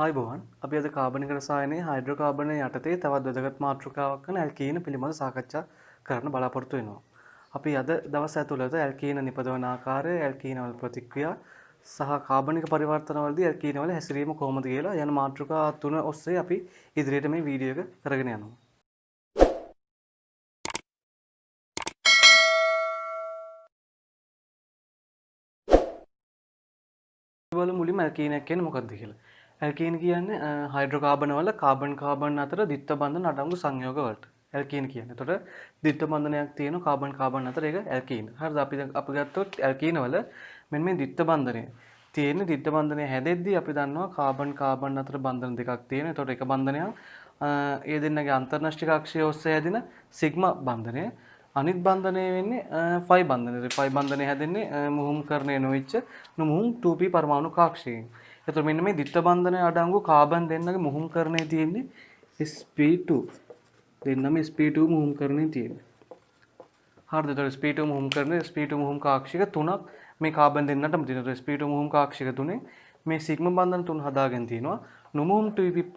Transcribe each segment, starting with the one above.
ආයුබෝවන් අපි අද කාබනික රසායනයේ හයිඩ්‍රෝකාබන යටතේ තවත් වැදගත් මාතෘකාවක් වන ඇල්කීන පිළිබඳව සාකච්ඡා කරන්න බලාපොරොත්තු වෙනවා. අපි අද දවස් ඇතුළත ඇල්කීන නිපදවන ආකාරය, ඇල්කීන වල ප්‍රතික්‍රියා සහ කාබනික පරිවර්තන වලදී ඇල්කීන වල හැසිරීම කොහොමද කියලා යන මාතෘකා තුන ඔස්සේ අපි ඉදිරියට මේ වීඩියෝ එක කරගෙන යනවා. බලමු මුලින්ම ඇල්කීනයක් කියන්නේ මොකක්ද කියලා. ඇල්කීන කියන්නේ හයිඩ්‍රෝකාබන වල කාබන් අතර ද්විත්ව බන්ධන අඩංගු සංයෝග වලට ඇල්කීන කියන්නේ. එතකොට ද්විත්ව බන්ධනයක් තියෙනවා කාබන් අතර ඒක ඇල්කීන. හරිද? අපි ගත්තොත් ඇල්කීන වල මෙන්න මේ ද්විත්ව බන්ධනය තියෙන ද්විත්ව බන්ධනය හැදෙද්දී අපි දන්නවා කාබන් අතර බන්ධන දෙකක් තියෙනවා. එතකොට එක බන්ධනයක් ඒ දෙන්නගේ අන්තර්නෂ්ටික අක්ෂය ඔස්සේ හැදෙන සිග්මා බන්ධනය. අනිත් බන්ධනය වෙන්නේ ෆයි බන්ධනය. ෆයි බන්ධනය හැදෙන්නේ මුහුම්කරණය නොවිච්ච මුහුම් 2p පරමාණු කාක්ෂයකින්. එතකොට මෙන්න මේ ද්විත්ව බන්ධනය අඩංගු කාබන් දෙන්නගේ මුහුම්කරණය තියෙන්නේ sp2. දෙන්නම sp2 මුහුම්කරණය තියෙන්නේ. හරිද? එතකොට sp2 මුහුම්කරණය sp2 මුහුම් කාක්ෂික තුනක් මේ කාබන් දෙන්නටම තියෙනවා. sp2 මුහුම් කාක්ෂික තුනේ මේ සිග්මා බන්ධන තුන හදාගෙන තියෙනවා. නුමුහුම්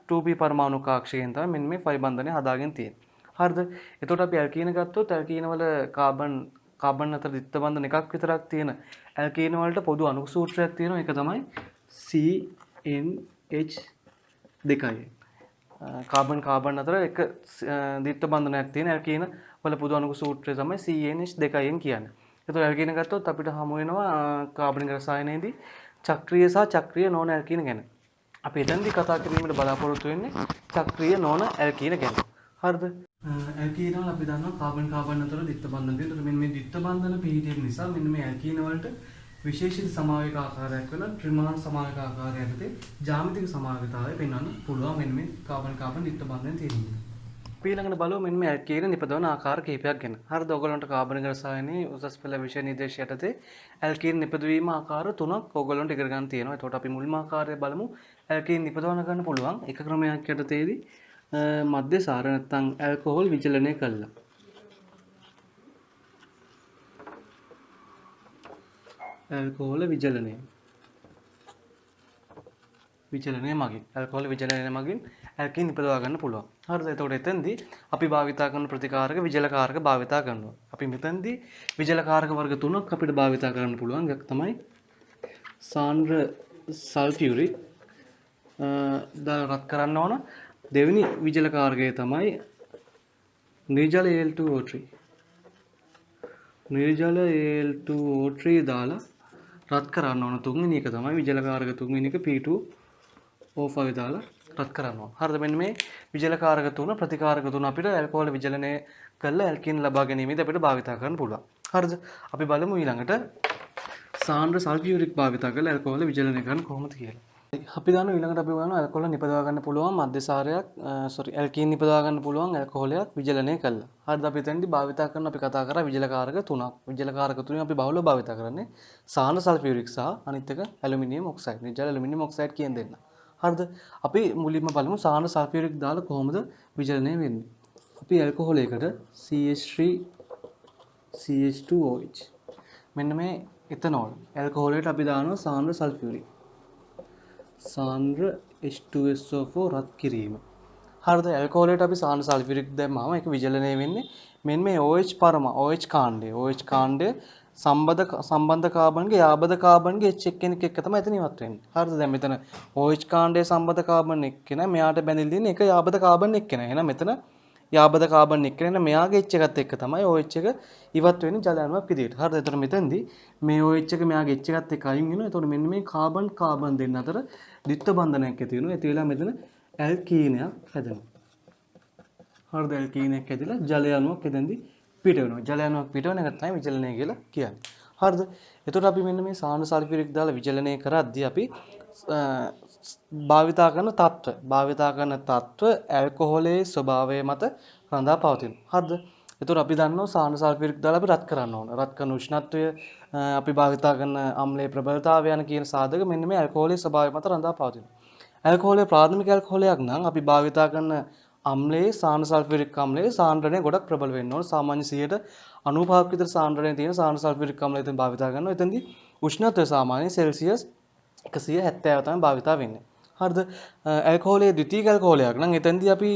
2p පරමාණු කාක්ෂයකින් තමයි මෙන්න මේ ෆයි බන්ධනය හදාගෙන තියෙන්නේ. හරිද? එතකොට අපි ඇල්කීන ගත්තොත් ඇල්කීන වල කාබන් අතර ද්විත්ව බන්ධන එකක් විතරක් තියෙන ඇල්කීන වලට පොදු අණු සූත්‍රයක් තියෙනවා. ඒක තමයි CnH2. කාබන් අතර එක ද්විත්ව බන්ධනයක් තියෙන ඇල්කීන වල පොදු අණු සූත්‍රය තමයි CnH2 කියන්නේ. එතකොට ඇල්කීන ගත්තොත් අපිට හමු වෙනවා කාබනික රසායනයේදී චක්‍රීය සහ චක්‍රීය නොවන ඇල්කීන ගැන. අපි එතනදී කතා කිරීමට බලාපොරොත්තු වෙන්නේ චක්‍රීය නොවන ඇල්කීන ගැන. හරිද? ඇල්කීන වල අපි දන්නවා කාබන් අතර ද්විත්ව බන්ධන තියෙනවා. එතකොට මෙන්න මේ ද්විත්ව බන්ධන පිහිටීම නිසා මෙන්න මේ ඇල්කීන වලට විශේෂිත සමාවේග ආකාරයක් වෙන ත්‍රිමාන සමාවේග ආකාරය යටතේ ජ්‍යාමිතික සමාවේගතාවය පෙන්වන්න පුළුවන් මෙන්න මේ කාබන් ද්විත්ව බන්ධන තියෙනවා. අපි ඊළඟට බලමු මෙන්න මේ ඇල්කීන නිපදවන ආකාර කිහිපයක් ගැන. හරිද? ඔයගොල්ලන්ට කාබනික රසායනයේ උසස් පෙළ විෂය නිර්දේශ යටතේ ඇල්කීන නිපදවීම ආකාර තුනක් ඔයගොල්ලන්ට ඉගෙන ගන්න තියෙනවා. එතකොට අපි මුල්ම ආකාරය බලමු. ඇල්කීන නිපදවන ගන්න පුළුවන් එක ක්‍රමයක් යටතේදී මධ්‍යසාර නැත්නම් ඇල්කොහොල් විචලනය කළා. ඇල්කොහොල් විචලනය මගින් ඇල්කොහොල් විචලනය මගින් ඇල්කීන නිපදවා ගන්න පුළුවන්. හරිද? එතකොට එතෙන්දී අපි භාවිතා කරන ප්‍රතිකාරක විජලකාරක භාවිතා කරනවා. අපි මෙතෙන්දී විජලකාරක වර්ග තුනක් අපිට භාවිතා කරන්න පුළුවන්. එකක් තමයි සාන්ද්‍ර සල්ෆියුරික් දාලා රත් කරන්න ඕන. දෙවෙනි විජලකාරකය තමයි නිර්ජල Al2O3. නිර්ජල Al2O3 දාලා රත් කරන්න ඕන. තුන්වෙනි එක තමයි විජලකාරක තුන්වෙනි එක P2O5 දාලා රත් කරන්න ඕන. හරිද? මෙන්න මේ විජලකාරක තුන ප්‍රතිකාරක තුන අපිට ඇල්කොහොල් විජලනය කරලා ඇල්කීන ලබා ගැනීමේදී අපිට භාවිතා කරන්න පුළුවන්. හරිද? අපි බලමු ඊළඟට සාන්ද්‍ර සල්ෆියුරික් භාවිතා කරලා ඇල්කොහොල් විජලනය කරන්න කොහොමද කියලා. අපි දන්නවා ඊළඟට අපි බලනවා ඇල්කොහොල් නිපදවා ගන්න පුළුවන් මධ්‍යසාරයක් ඇල්කීන නිපදවා ගන්න පුළුවන් ඇල්කොහොලයක් විජලනය කළා. හරිද? අපි එතනදී භාවිතා කරන අපි කතා කරා විජලකාරක තුනක්. විජලකාරක තුනෙන් අපි බහුලව භාවිතා කරන්නේ සාන්ද්‍ර සල්ෆියුරික් සහ අනිත් එක ඇලුමිනියම් ඔක්සයිඩ්. නිර්ජල ඇලුමිනියම් ඔක්සයිඩ් කියන දෙන්න. හරිද? අපි මුලින්ම බලමු සාන්ද්‍ර සල්ෆියුරික් දාලා කොහොමද විජලනය වෙන්නේ. අපි ඇල්කොහොලයකට CH3CH2OH මෙන්න මේ එතනෝල් ඇල්කොහොලයට අපි දානවා සාන්ද්‍ර සල්ෆියුරික්. සාන්ද්‍ර H2SO4 රත් කිරීම. හරිද? ඇල්කොහොලයට අපි සාන්ද්‍ර සල්ෆියුරික් දැම්මම ඒක විජලනය වෙන්නේ මෙන්න මේ OH කාණ්ඩය. OH කාණ්ඩය සම්බන්ධ කාබන්ගේ යාබද කාබන්ගේ H එක්කෙනෙක් එක්ක තමයි එතන ඉවත් වෙන්නේ. හරිද? දැන් මෙතන OH කාණ්ඩයේ සම්බන්ධ කාබන් එක්කෙනා මෙයාට බැඳිලා තියෙන එක යාබද කාබන් එක්කෙනා. එහෙනම් මෙතන යාබද කාබන් එක්කෙනා මෙයාගේ H එකත් එක්ක තමයි OH එක ඉවත් වෙන්නේ ජල අණුවක් විදියට. හරිද? එතකොට මෙතෙන්දී මේ OH එක මෙයාගේ H එකත් එක්ක අයින් වෙනවා. එතකොට මෙන්න මේ කාබන් දෙන්න අතර ද්විත්ව බන්ධනයක් ඇති වෙනවා. ඒත් වෙලා මෙතන ඇල්කීනයක් හැදෙනවා. හරිද? ඇල්කීනයක් හැදිලා ජල අණුවක් එතෙන්දී පිට වෙනවා. ජල අණුවක් පිට වෙන එක තමයි විචලනය කියලා කියන්නේ. හරිද? එතකොට අපි මෙන්න මේ සාන්ද්‍ර සල්ෆියුරික් දාලා විචලනය කරද්දී අපි භාවිතා කරන තත්ත්ව ඇල්කොහොලේ ස්වභාවය මත රඳා පවතිනවා. හරිද? එතකොට අපි දන්නවා සාන්ද්‍ර සල්ෆියුරික් දාලා අපි රත් කරන්න ඕන. රත් කරන උෂ්ණත්වය අපි භාවිතා කරන අම්ලයේ ප්‍රබලතාවය යන කියන සාධක මෙන්න මේ ඇල්කොහොලේ ස්වභාවය මත රඳා පවතිනවා. ඇල්කොහොලේ ප්‍රාථමික ඇල්කොහොලයක් නම් අපි භාවිතා කරන අම්ලයේ සාන්ද්‍ර සල්ෆියුරික් අම්ලයේ සාන්ද්‍රණය ගොඩක් ප්‍රබල වෙන්න ඕන. සාමාන්‍ය 95ක් විතර සාන්ද්‍රණය තියෙන සාන්ද්‍ර සල්ෆියුරික් අම්ලය එතන භාවිතා කරනවා. එතෙන්දී උෂ්ණත්වය සාමාන්‍යයෙන් සෙල්සියස් 170 තමයි භාවිතා වෙන්නේ. හරිද? ඇල්කොහොලේ ද්විතීයික ඇල්කොහොලයක් නම් එතෙන්දී අපි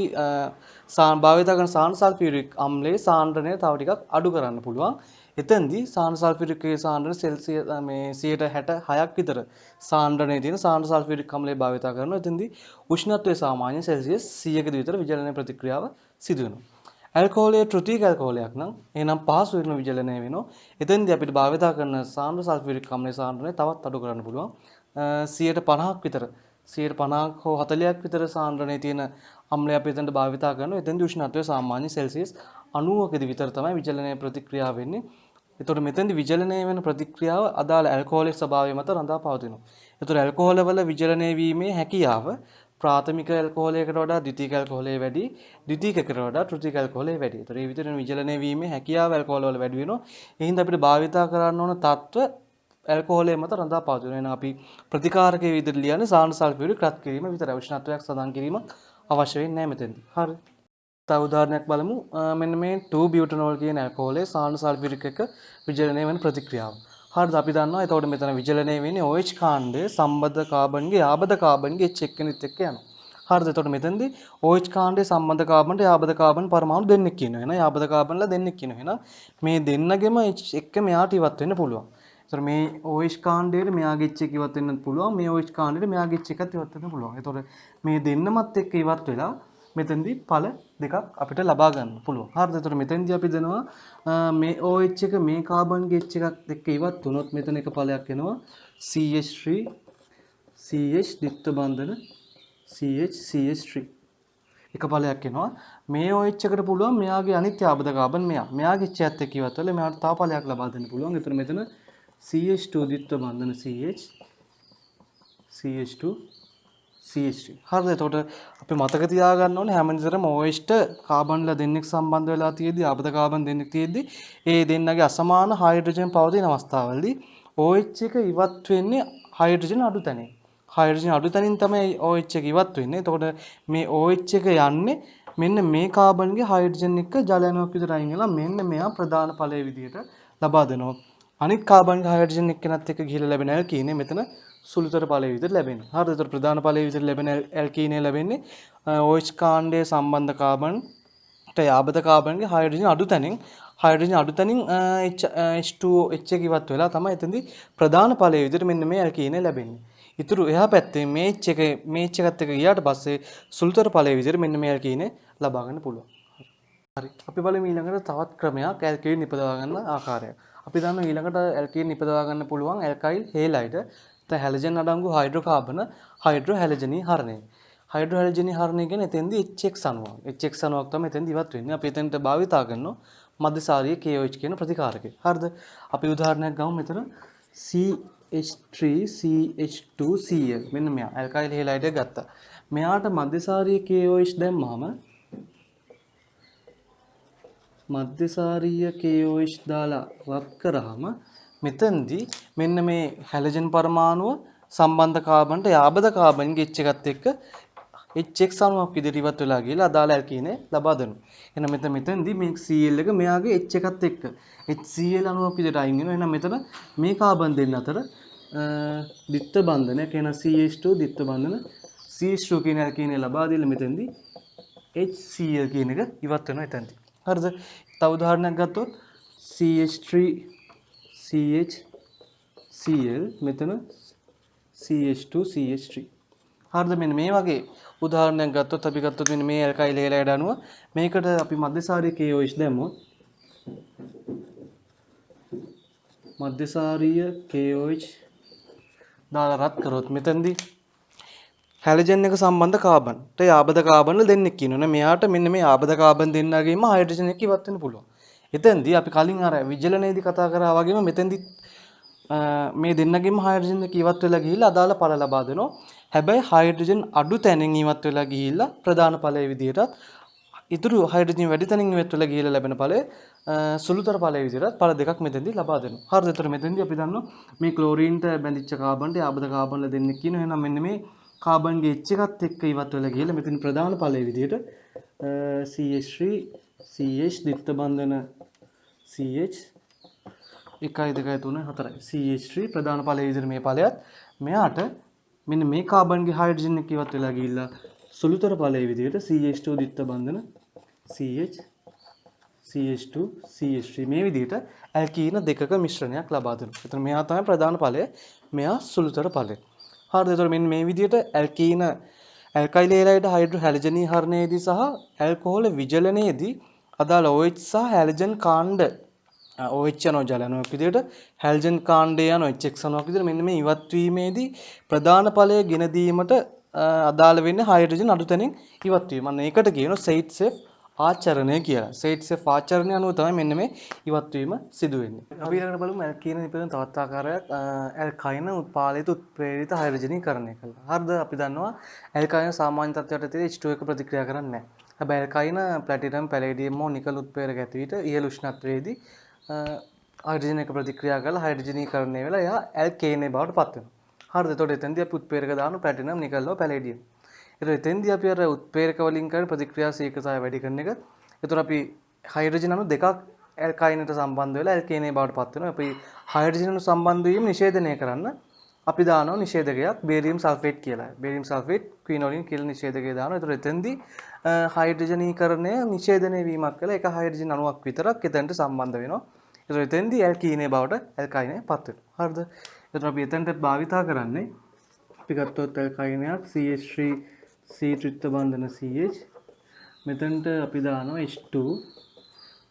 භාවිත කරන සාන සල්ෆියුරික් අම්ලයේ සාන්ද්‍රණය තව ටිකක් අඩු කරන්න පුළුවන්. එතෙන්දී සාන සල්ෆියුරික්ගේ සාන්ද්‍රණය සෙල්සියස් මේ 66ක් විතර සාන්ද්‍රණයේ තියෙන සාන සල්ෆියුරික් අම්ලය භාවිත කරනවා. එතෙන්දී උෂ්ණත්වය සාමාන්‍යයෙන් සෙල්සියස් 100ක විතර විජලන ප්‍රතික්‍රියාව සිදු වෙනවා. ඇල්කොහොලේ ත්‍ෘතීයික ඇල්කොහොලයක් නම් එහෙනම් පහසු වෙන විජලනය වෙනවා. එතෙන්දී අපිට භාවිත කරන සාන සල්ෆියුරික් අම්ලයේ සාන්ද්‍රණය තවත් අඩු කරන්න පුළුවන්. 50ක් විතර 50ක් හෝ 40ක් විතර සාන්ද්‍රණයේ තියෙන අම්ලය අපි එතනට භාවිතා කරනවා. එතෙන්දී උෂ්ණත්වය සාමාන්‍ය සෙල්සියස් 90කදී විතර තමයි විජලනයේ ප්‍රතික්‍රියාව වෙන්නේ. එතකොට මෙතෙන්දී විජලනය වෙන ප්‍රතික්‍රියාව අදාළ ඇල්කොහොලික් ස්වභාවය මත රඳා පවතිනවා. එතකොට ඇල්කොහොල වල විජලනය වීමේ හැකියාව ප්‍රාථමික ඇල්කොහොලයකට වඩා ද්විතීයික ඇල්කොහොලයේ වැඩි, ද්විතීයිකකට වඩා තෘතීයික ඇල්කොහොලයේ වැඩි. එතකොට මේ විදිහට විජලනය වීමේ හැකියාව ඇල්කොහොල වල වැඩි වෙනවා. ඒ හින්දා අපිට භාවිතා කරන්න ඕන තත්ත්ව ඇල්කොහොලයේ මත රඳා පවතිනවා. එහෙනම් අපි ප්‍රතිකාරකයේ විදිහට ලියන්නේ සාන සල්ෆියුරික් රත් කිරීම විතරයි. උෂ්ණත්වයක් සඳහන් කිරීමක් අවශ්‍ය වෙන්නේ නැහැ මෙතෙන්දී. හරි. තව උදාහරණයක් බලමු. මෙන්න මේ 2 බියුටනෝල් කියන ඇල්කොහොලේ සාන සල්ෆියුරික් එක විජලනය වෙන ප්‍රතික්‍රියාව. හරිද? අපි දන්නවා එතකොට මෙතන විජලනය වෙන්නේ OH කාණ්ඩයේ සම්බන්ධ කාබන්ගේ යාබද කාබන්ගේ H එක්කෙනෙක් එක්ක යනවා. හරිද? එතකොට මෙතනදී OH කාණ්ඩයේ සම්බන්ධ කාබන්ට යාබද කාබන් පරමාණු දෙන්නෙක් ඉන්නවා. එහෙනම් යාබද කාබන්ලා දෙන්නෙක් ඉන්නවා. එහෙනම් මේ දෙන්නගෙම H එක්ක මෙයාට ඉවත් වෙන්න පුළුවන්. එතකොට මේ OH කාණ්ඩයේ මෙයාගේ H එක ඉවත් වෙන්නත් පුළුවන්. මේ OH කාණ්ඩයේ මෙයාගේ H එකත් ඉවත් වෙන්න පුළුවන්. එතකොට මේ දෙන්නමත් එක්ක ඉවත් වෙලා මෙතෙන්දී ඵල දෙකක් අපිට ලබා ගන්න පුළුවන්. හරිද? එතකොට මෙතෙන්දී අපි දෙනවා මේ OH එක මේ කාබන්ගේ H එකත් එක්ක ඉවත් වුණොත් මෙතන එක ඵලයක් එනවා CH3 CH ද්විත්ව බන්ධන CH3 එක ඵලයක් එනවා. මේ OH එකට පුළුවන් මෙයාගේ අනිත් යාබද කාබන් මෙයාගේ H එකත් එක්ක ඉවත් වෙලා මෙයාට තව ඵලයක් ලබා දෙන්න පුළුවන්. එතන මෙතන CH2 ද්විත්ව බන්ධන CH2 CH3. හරිද? එතකොට අපි මතක තියාගන්න ඕනේ හැමදෙරම OH ට කාබන්ලා දෙන්නෙක් සම්බන්ධ වෙලා තියෙද්දි ආපද කාබන් දෙන්නෙක් තියෙද්දි ඒ දෙන්නගේ අසමාන හයිඩ්‍රජන් පවතින අවස්ථාවලදී OH එක ඉවත් වෙන්නේ හයිඩ්‍රජන් අඩු තැනින්. හයිඩ්‍රජන් අඩු තැනින් තමයි OH එක ඉවත් වෙන්නේ. එතකොට මේ OH එක යන්නේ මෙන්න මේ කාබන්ගේ හයිඩ්‍රජන් එක්ක ජලයනාවක් විතර අයින් වෙලා මෙන්න මෙයා ප්‍රධාන ඵලයේ විදිහට ලබා දෙනවා. අනිත් කාබන්ගේ හයිඩ්‍රජන් එක්කෙනත් එක්ක ගිහිලා ලැබෙන ඇල්කීනේ මෙතන සුළුතර ඵලයේ විදිහට ලැබෙනවා. හරිද? ඒතර ප්‍රධාන ඵලයේ විදිහට ලැබෙන ඇල්කීනේ ලැබෙන්නේ OH කාණ්ඩයේ සම්බන්ධ කාබන්ට යාබද කාබන්ගේ හයිඩ්‍රජන් අඩු තැනින් H2O H එක ඉවත් වෙලා තමයි එතෙන්දී ප්‍රධාන ඵලයේ විදිහට මෙන්න මේ ඇල්කීනේ ලැබෙන්නේ. ඊටු එහා පැත්තේ මේ H එකත් එක්ක ගියාට පස්සේ සුළුතර ඵලයේ විදිහට මෙන්න මේ ඇල්කීනේ ලබා ගන්න පුළුවන්. හරි. අපි බලමු ඊළඟට තවත් ක්‍රමයක් ඇල්කීන් නිපදවා ගන්න ආකාරය. අපි දන්නවා ඊළඟට ඇල්කීන් නිපදවා ගන්න පුළුවන් ඇල්කයිල් හේලයිඩ් හැලජන් අඩංගු හයිඩ්‍රෝකාබන හයිඩ්‍රෝහැලජනී හරණය. හයිඩ්‍රෝහැලජනී හරණය කියන්නේ එතෙන්දී HX අණුවක්. HX අණුවක් තමයි එතෙන්දී ඉවත් වෙන්නේ. අපි එතෙන්ට භාවිතා කරනවා මධ්‍යසාරීය KOH කියන ප්‍රතිකාරකය. හරිද? අපි උදාහරණයක් ගමු මෙතන CH3CH2Cl මෙන්න මෙයා ඇල්කයිල් හේලයිඩ් එක ගත්තා. මෙයාට මධ්‍යසාරීය KOH දැම්මම මධ්‍යසාරීය KOH දාලා රත් කරාම මෙතෙන්දී මෙන්න මේ හැලජන් පරමාණුව සම්බන්ධ කාබන්ට යාබද කාබන්ගේ H එකත් එක්ක HX අණුවක් විදිහට ඉවත් වෙලා ගිහලා අදාළ ඇල්කීනේ ලබා දෙනවා. එහෙනම් මෙතෙන්දී මේ Cl එක මෙයාගේ H එකත් එක්ක HCl අණුවක් විදිහට අයින් වෙනවා. එහෙනම් මෙතන මේ කාබන් දෙන්න අතර ද්විත්ව බන්ධනයක් එන CH2 ද්විත්ව බන්ධන CH2 කියන ඇල්කීනේ ලබා දීලා මෙතෙන්දී HCl කියන එක ඉවත් වෙනවා එතෙන්දී. හරිද? තව උදාහරණයක් ගත්තොත් CH3 CHCl මෙතන CH2 CH3. හරිද? මෙන්න මේ වගේ උදාහරණයක් ගත්තොත් අපි ගත්තොත් මෙන්න මේ ඇල්කයිල් හේලයිඩ් අණුව මේකට අපි මධ්‍යසාරීය KOH දැම්මොත් මධ්‍යසාරීය KOH දාලා රත් කරොත් මෙතනදී හැලජන් එක සම්බන්ධ කාබන්ට යාබද කාබන්වල දෙන්නෙක් ඉන්නවනේ. මෙයාට මෙන්න මේ යාබද කාබන් දෙන්නගෙම හයිඩ්‍රජන් එක ඉවත් වෙන්න පුළුවන්. එතෙන්දී අපි කලින් අර විජලනයේදී කතා කරා වගේම මෙතෙන්දී මේ දෙන්නගෙම හයිඩ්‍රජන් එක ඉවත් වෙලා ගිහිල්ලා අදාළ ඵල ලබා දෙනවා. හැබැයි හයිඩ්‍රජන් අඩු තැනින් ඉවත් වෙලා ගිහිල්ලා ප්‍රධාන ඵලයේ විදිහට ඉතුරු හයිඩ්‍රජන් වැඩි තැනින් ඉවත් වෙලා ගිහිල්ලා ලැබෙන ඵලය සුළුතර ඵලයේ විදිහට ඵල දෙකක් මෙතෙන්දී ලබා දෙනවා. හරිද? ඒතර මෙතෙන්දී අපි දන්නවා මේ ක්ලෝරීන්ට බැඳිච්ච කාබන්ට යාබද කාබන්වල දෙන්නෙක් කියනවා. එහෙනම් මෙන්න මේ කාබන්ගේ H එකත් එක්ක ඉවත් වෙලා ගිහලා මෙතන ප්‍රධාන ඵලයේ විදිහට CH3 CH ද්විත්ව බන්ධන CH 1 2 3 4 CH3 ප්‍රධාන ඵලයේ විදිහට මේ ඵලයත් මෙයාට මෙන්න මේ කාබන්ගේ හයිඩ්‍රජන් එක ඉවත් වෙලා ගිහිල්ලා සුළුතර ඵලයේ විදිහට CH2 ද්විත්ව බන්ධන CH CH2 CH3 මේ විදිහට ඇල්කීන දෙකක මිශ්‍රණයක් ලබා දෙනවා. එතන මෙයා තමයි ප්‍රධාන ඵලය. මෙයා සුළුතර ඵලය. හරිද? එතකොට මෙන්න මේ විදිහට ඇල්කීන ඇල්කයිල් හේලයිඩ් හයිඩ්‍රෝ හැලජනීකරණයේදී සහ ඇල්කොහොල විජලනයේදී අදාළ OH සහ හැලජන් කාණ්ඩ OH යනවා ජලයන්ක් විදිහට හැලජන් කාණ්ඩය යන HX යනවා විදිහට මෙන්න මේ ඉවත් වීමේදී ප්‍රධාන ඵලය ගෙන දීමට අදාළ වෙන්නේ හයිඩ්‍රජන් අඩු තැනින් ඉවත් වීම. අන්න ඒකට කියනවා සෙයිට්සෙෆ් ආචරණය කියලා. සෙයිට්සෙෆ් ආචරණය අනුව තමයි මෙන්න මේ ඉවත් වීම සිදු වෙන්නේ. අපි ඊළඟට බලමු ඇල්කීන නිපදවන තවත් ආකාරයක් ඇල්කයින උත්පාදිත උත්ප්‍රේරිත හයිඩ්‍රජනීකරණය කළා. හරිද? අපි දන්නවා ඇල්කයින සාමාන්‍ය තත්ත්වයට තියෙන H2 එක ප්‍රතික්‍රියා කරන්නේ නැහැ. හැබැයි ඇල්කයින ප්ලැටිනම් පැලේඩියම් හෝ නිකල් උත්ප්‍රේරක ඇති විට ඉහළ උෂ්ණත්වයේදී හයිඩ්‍රජන් එක ප්‍රතික්‍රියා කරලා හයිඩ්‍රජනීකරණය වෙලා එයා ඇල්කේනේ බවට පත් වෙනවා. හරිද? එතකොට එතෙන්දී අපි උත්ප්‍රේරක දානවා ප්ලැටිනම් නිකල් හෝ පැලේඩියම්. එතකොට එතෙන්දී අපි අර උත්ප්‍රේරක වලින් කරන ප්‍රතික්‍රියා ශීඝ්‍රතාවය වැඩි කරන එක. එතකොට අපි හයිඩ්‍රජන් අණු දෙකක් ඇල්කයිනට සම්බන්ධ වෙලා ඇල්කේනේ බවට පත් වෙනවා. අපි හයිඩ්‍රජන් අණු සම්බන්ධ වීම නිෂේධනය කරන්න අපි දානවා නිෂේධකයක් බේරියම් සල්ෆේට් කියලා. බේරියම් සල්ෆේට් ක්විනෝලින් කියලා නිෂේධකය දානවා. එතකොට එතෙන්දී හයිඩ්‍රජනීකරණය නිෂේධනය වීමක් කළා. එක හයිඩ්‍රජන් අණුවක් විතරක් එතනට සම්බන්ධ වෙනවා. එතකොට එතෙන්දී ඇල්කීනේ බවට ඇල්කයිනේ පත් වෙනවා. හරිද? එතකොට අපි එතනට භාවිතා කරන්නේ අපි ගත්තොත් ඇල්කයිනයක් CH3 C ත්‍රිත්ව බන්ධන CH මෙතනට අපි දානවා H2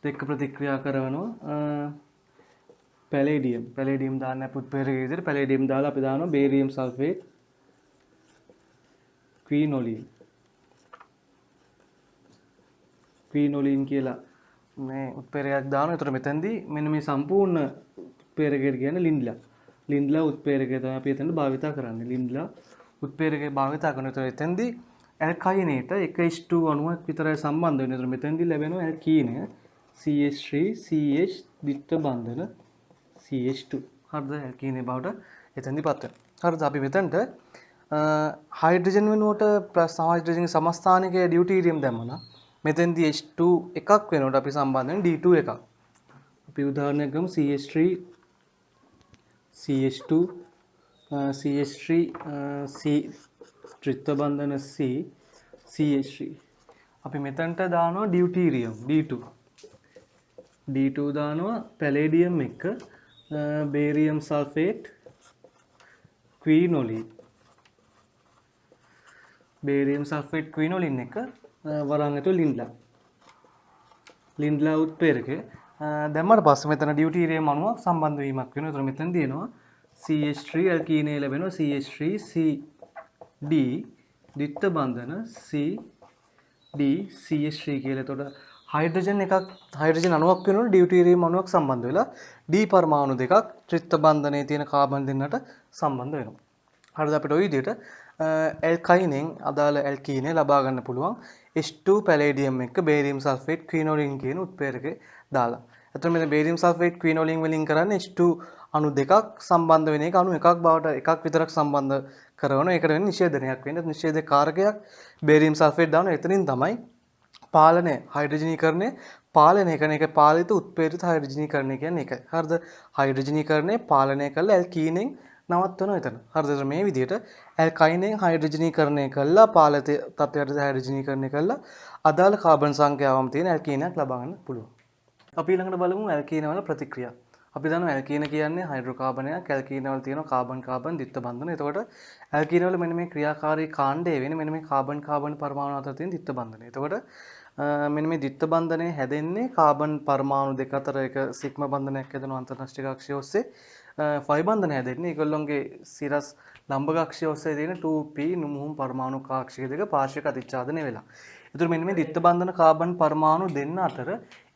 දෙක ප්‍රතික්‍රියා කරනවා පැලේඩියම් දාන්න අපි උත්ප්‍රේරකයේ විදිහට පැලේඩියම් දාලා අපි දානවා බේරියම් සල්ෆේට් ක්විනෝලින් කියලා මේ උත්ප්‍රේරකයක් දානවා. ඒතර මෙතෙන්දී මෙන්න මේ සම්පූර්ණ උත්ප්‍රේරකයට කියන්නේ ලින්ඩ්ලා උත්ප්‍රේරකය තමයි අපි එතනට භාවිතා කරන්නේ. ලින්ඩ්ලා උත්ප්‍රේරකය භාවිතා කරන විට එතෙන්දී ඇල්කයිනේට එක H2 අණුවක් විතරයි සම්බන්ධ වෙන්නේ. ඒතර මෙතෙන්දී ලැබෙනවා ඇල්කීනය CH3 CH ද්විත්ව බන්ධන CH2. හරිද? ඇල්කීනේ බවට එතෙන්දී පත් වෙනවා. හරිද? අපි මෙතනට හයිඩ්‍රජන් වෙනුවට හයිඩ්‍රජන්ගේ සමස්ථානිකයේ ඩියුටීරියම් දැම්මනම් මෙතෙන්දී H2 එකක් වෙනකොට අපි සම්බන්ධ වෙන්නේ D2 එකක්. අපි උදාහරණයක් ගමු CH3 CH2 CH3 C ත්‍රිත්ව බන්ධන C CH3 අපි මෙතනට දානවා ඩියුටීරියම් D2 දානවා පැලේඩියම් එක බේරියම් සල්ෆේට් ක්විනෝලින් එක වරන් ඇතුළේ ලින්ඩ්ලා උත්ප්‍රේරකය දැම්මට පස්සේ මෙතන ඩියුටීරියම් අණුවක් සම්බන්ධ වීමක් වෙනවා. ඒතර මෙතන දිනනවා CH3 ඇල්කීනේ ලැබෙනවා CH3 C D ද්විත්ව බන්ධන C D CH3 කියලා. එතකොට හයිඩ්‍රජන් අණුවක් වෙනකොට ඩියුටීරියම් අණුවක් සම්බන්ධ වෙලා D පරමාණු දෙකක් ත්‍රිත්ව බන්ධනයේ තියෙන කාබන් දෙන්නට සම්බන්ධ වෙනවා. හරිද? අපිට ওই විදිහට ඇල්කයිනෙන් අදාළ ඇල්කීනේ ලබා ගන්න පුළුවන් H2 පැලේඩියම් එක්ක බේරියම් සල්ෆේට් ක්විනෝලින් කියන උත්ප්‍රේරකේ දාලා. එතකොට මෙතන බේරියම් සල්ෆේට් ක්විනෝලින් වලින් කරන්නේ H2 අණු දෙකක් සම්බන්ධ වෙන එක අණු එකක් බවට එකක් විතරක් සම්බන්ධ කරනවා. ඒකට වෙන්නේ නිෂේධනයක් වෙන්නේ. නිෂේධ කාරකයක් බේරියම් සල්ෆේට් දානවා. එතනින් තමයි පාලනය හයිඩ්‍රජනීකරණය පාලනය කරන එක පාලිත උත්ප්‍රේරිත හයිඩ්‍රජනීකරණය කියන්නේ ඒකයි. හරිද? හයිඩ්‍රජනීකරණය පාලනය කරලා ඇල්කීනෙන් නවත්වනවා එතන. හරිද? මේ විදිහට ඇල්කයිනෙන් හයිඩ්‍රජනීකරණය කළා පාලිත තත්ත්වයට හයිඩ්‍රජනීකරණය කළා අදාළ කාබන් සංඛ්‍යාවම තියෙන ඇල්කීනයක් ලබා ගන්න පුළුවන්. අපි ඊළඟට බලමු ඇල්කීන වල ප්‍රතික්‍රියා. අපි දන්නවා ඇල්කීන කියන්නේ හයිඩ්‍රෝකාබනයක්. ඇල්කීන වල තියෙනවා කාබන් ද්විත්ව බන්ධන. එතකොට ඇල්කීන වල මෙන්න මේ ක්‍රියාකාරී කාණ්ඩය වෙන්නේ මෙන්න මේ කාබන් පරමාණු අතර තියෙන ද්විත්ව බන්ධනය. එතකොට මෙන්න මේ ද්විත්ව බන්ධනය හැදෙන්නේ කාබන් පරමාණු දෙක අතර එක සිග්ම බන්ධනයක් හැදෙනවා අන්තර්නෂ්ටික අක්ෂය ඔස්සේ. ෆයි බන්ධනය හැදෙන්නේ ඒගොල්ලොන්ගේ සිරස් ලම්බක අක්ෂය ඔස්සේ තියෙන 2p මුහුම් පරමාණු කාක්ෂික දෙක පාර්ශ්වික අතිච්ඡාදනය වෙලා. එතකොට මෙන්න මේ ද්විත්ව බන්ධන කාබන් පරමාණු දෙන්න අතර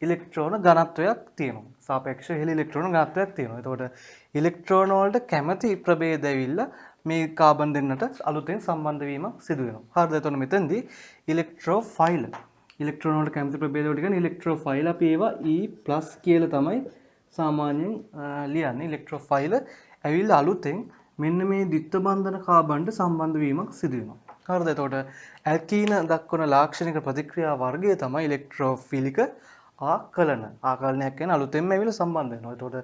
ඉලෙක්ට්‍රෝන ඝනත්වයක් තියෙනවා. සාපේක්ෂව ඉහළ ඉලෙක්ට්‍රෝන ඝනත්වයක් තියෙනවා. එතකොට ඉලෙක්ට්‍රෝන වලට කැමැති ප්‍රභේද ඇවිල්ලා මේ කාබන් දෙන්නට අලුතෙන් සම්බන්ධ වීමක් සිදු වෙනවා. හරිද? එතකොට මෙතෙන්දී ඉලෙක්ට්‍රෝෆයිල් ඉලෙක්ට්‍රෝන වලට කැමති ප්‍රභේද වලට කියන්නේ ඉලෙක්ට්‍රෝෆයිල්. අපි ඒවා E+ කියලා තමයි සාමාන්‍යයෙන් ලියන්නේ. ඉලෙක්ට්‍රෝෆයිල් ඇවිල්ලා අලුතෙන් මෙන්න මේ ද්විත්ව බන්ධන කාබන්ට සම්බන්ධ වීමක් සිදු වෙනවා. හරිද? එතකොට ඇල්කීන දක්වන ලාක්ෂණික ප්‍රතික්‍රියා වර්ගය තමයි ඉලෙක්ට්‍රෝෆිලික ආකලනයක් කියන අලුතෙන්ම ඇවිල්ලා සම්බන්ධ වෙනවා. එතකොට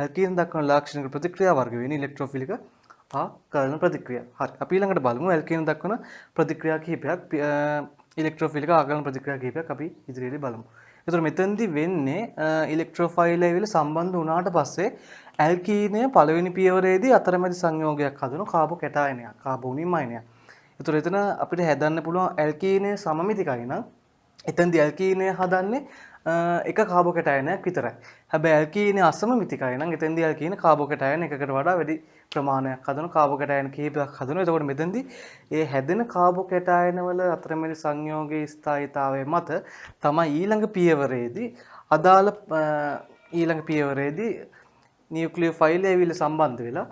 ඇල්කීන දක්වන ලාක්ෂණික ප්‍රතික්‍රියා වර්ග වෙන්නේ ඉලෙක්ට්‍රෝෆිලික හා කරන ප්‍රතික්‍රියා. හරි. අපි ඊළඟට බලමු ඇල්කීන දක්වන ප්‍රතික්‍රියා කිහිපයක් ඉලෙක්ට්‍රෝෆිලික ආකලන ප්‍රතික්‍රියා කිහිපයක් අපි ඉදිරියේදී බලමු. එතකොට මෙතෙන්දි වෙන්නේ ඉලෙක්ට්‍රෝෆයිල් ඇවිල්ලා සම්බන්ධ වුණාට පස්සේ ඇල්කීනය පළවෙනි පියවරේදී අතරමැදි සංයෝගයක් හදන කාබෝ කැටායනයක්, කාබෝනියම් අයනයක්. එතකොට එතන අපිට හදන්න පුළුවන් ඇල්කීනය සමමිතිකයි නම් එතෙන්දී ඇල්කීනය හදන්නේ එක කාබෝ කැටායනයක් විතරයි. හැබැයි ඇල්කීනය අසමමිතිකයි නම් එතෙන්දී ඇල්කීන කාබෝ කැටායන එකකට වඩා වැඩි ප්‍රමාණයක් හදන කාබෝ කැටායන කිහිපයක් හදනවා. එතකොට මෙතෙන්දී ඒ හැදෙන කාබෝ කැටායන වල අතරමැදි සංයෝගයේ ස්ථායීතාවය මත තමයි ඊළඟ පියවරේදී නියුක්ලියෝෆයිල් ඇවිල්ලා සම්බන්ධ වෙලා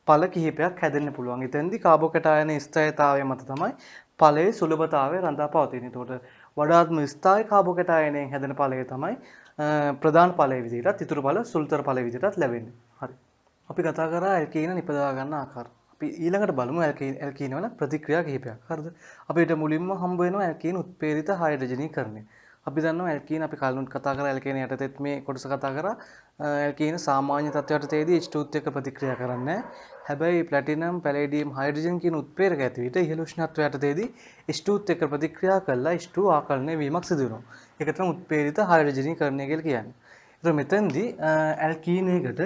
ඵල කිහිපයක් හැදෙන්න පුළුවන්. එතෙන්දී කාබෝ කැටායන ස්ථායීතාවය මත තමයි ඵලයේ සුලභතාවය රඳා පවතින්නේ. එතකොට වඩාත්ම ස්ථායි කාබෝ කැටායනයෙන් හැදෙන ඵලය තමයි ප්‍රධාන ඵලයේ විදිහටත් ඉතුරු ඵල සුළුතර ඵලයේ විදිහටත් ලැබෙන්නේ. හරි. අපි කතා කරා ඇල්කීන නිපදවා ගන්න ආකාරය. අපි ඊළඟට බලමු ඇල්කීන වල ප්‍රතික්‍රියා කිහිපයක්. හරිද? අපිට මුලින්ම හම්බ වෙනවා ඇල්කීන උත්ප්‍රේරිත හයිඩ්‍රජනීකරණය. අපි දන්නවා ඇල්කීන අපි කලින් කතා කරා ඇල්කීන යටතේත් මේ කොටස කතා කරා ඇල්කීන සාමාන්‍ය තත්ත්වයටදී H2ත් එක්ක ප්‍රතික්‍රියා කරන්නේ නැහැ. හැබැයි ප්ලැටිනම්, පැලේඩියම්, හයිඩ්‍රජන් කියන උත්ප්‍රේරක ඇති විට ඉහළ උෂ්ණත්වය යටතේදී H2ත් එක්ක ප්‍රතික්‍රියා කළා H2 ආකලනය වීමක් සිදු වෙනවා. ඒක තමයි උත්ප්‍රේරිත හයිඩ්‍රජනීකරණය කියලා කියන්නේ. ඒතර මෙතෙන්දී ඇල්කීනේට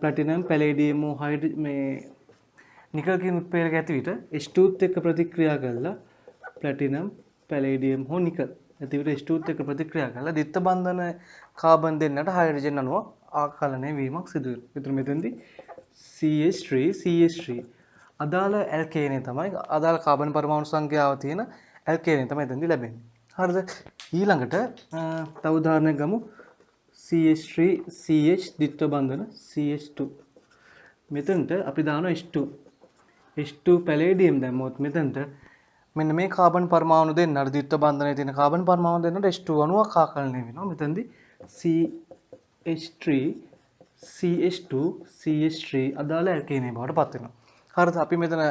ප්ලැටිනම්, පැලේඩියම්, නිකල් කියන උත්ප්‍රේරක ඇති විට H2ත් එක්ක ප්‍රතික්‍රියා කළා ප්ලැටිනම්, පැලේඩියම් හෝ නිකල් ඇති විට H2ත් එක්ක ප්‍රතික්‍රියා කළා ද්විත්ව බන්ධන කාබන් දෙන්නට හයිඩ්‍රජන් අණුව ආකලනය වීමක් සිදු වෙනවා. ඒතර මෙතෙන්දී CH3 අදාළ ඇල්කේනය තමයි අදාළ කාබන් පරමාණු සංඛ්‍යාව තියෙන ඇල්කේනය තමයි එතෙන්දී ලැබෙන්නේ. හරිද? ඊළඟට තව උදාහරණයක් ගමු. CH3 CH ද්විත්ව බන්ධන CH2. මෙතනට අපි දානවා H2 පැලේඩියම් දැම්මොත් මෙතනට මෙන්න මේ කාබන් පරමාණු දෙන්න අර ද්විත්ව බන්ධනයේ තියෙන කාබන් පරමාණු දෙන්නට H2 අණුවක් ආකලනය වෙනවා. මෙතනදී CH3 CH2 CH3 අදාළ ඇල්කේනය බවට පත් වෙනවා. හරිද? අපි මෙතන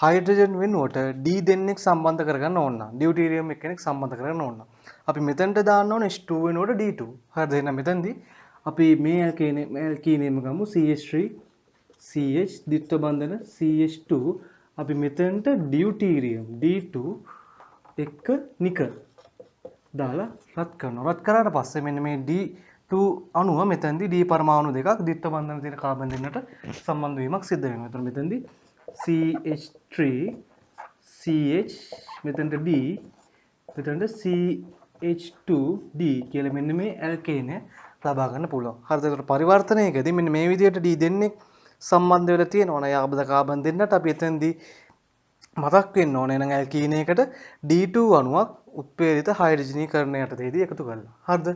හයිඩ්‍රජන් වෙනුවට D දෙන්නෙක් සම්බන්ධ කරගන්න ඕන නම් ඩියුටීරියම් එක්කෙනෙක් සම්බන්ධ කරගන්න ඕන නම් අපි මෙතනට දාන්න ඕන H2 වෙනුවට D2. හරිද? එහෙනම් මෙතනදී අපි මේ ඇල්කීනේම ගමු CH3 CH ද්විත්ව බන්ධන CH2 අපි මෙතනට ඩියුටීරියම් D2 එක්ක නිකල් දාලා රත් කරනවා. රත් කරාට පස්සේ මෙන්න මේ D2 අණුව මෙතනදී D පරමාණු දෙකක් ද්විත්ව බන්ධන තියෙන කාබන් දෙන්නට සම්බන්ධ වීමක් සිද්ධ වෙනවා. එතකොට මෙතනදී CH3 CH මෙතනට D මෙතනට CH2D කියලා මෙන්න මේ ඇල්කේනය ලබා ගන්න පුළුවන්. හරිද? ඒකට පරිවර්තනයකදී මෙන්න මේ විදිහට D දෙන්නේ සම්බන්ධ වෙලා තියෙනවා නේ ආබද කාබන් දෙන්නට අපි එතෙන්දී මතක් වෙන්න ඕනේ නම් ඇල්කීනයකට D2 අණුවක් උත්ප්‍රේරිත හයිඩ්‍රජනීකරණය යටතේදී එකතු කරලා. හරිද?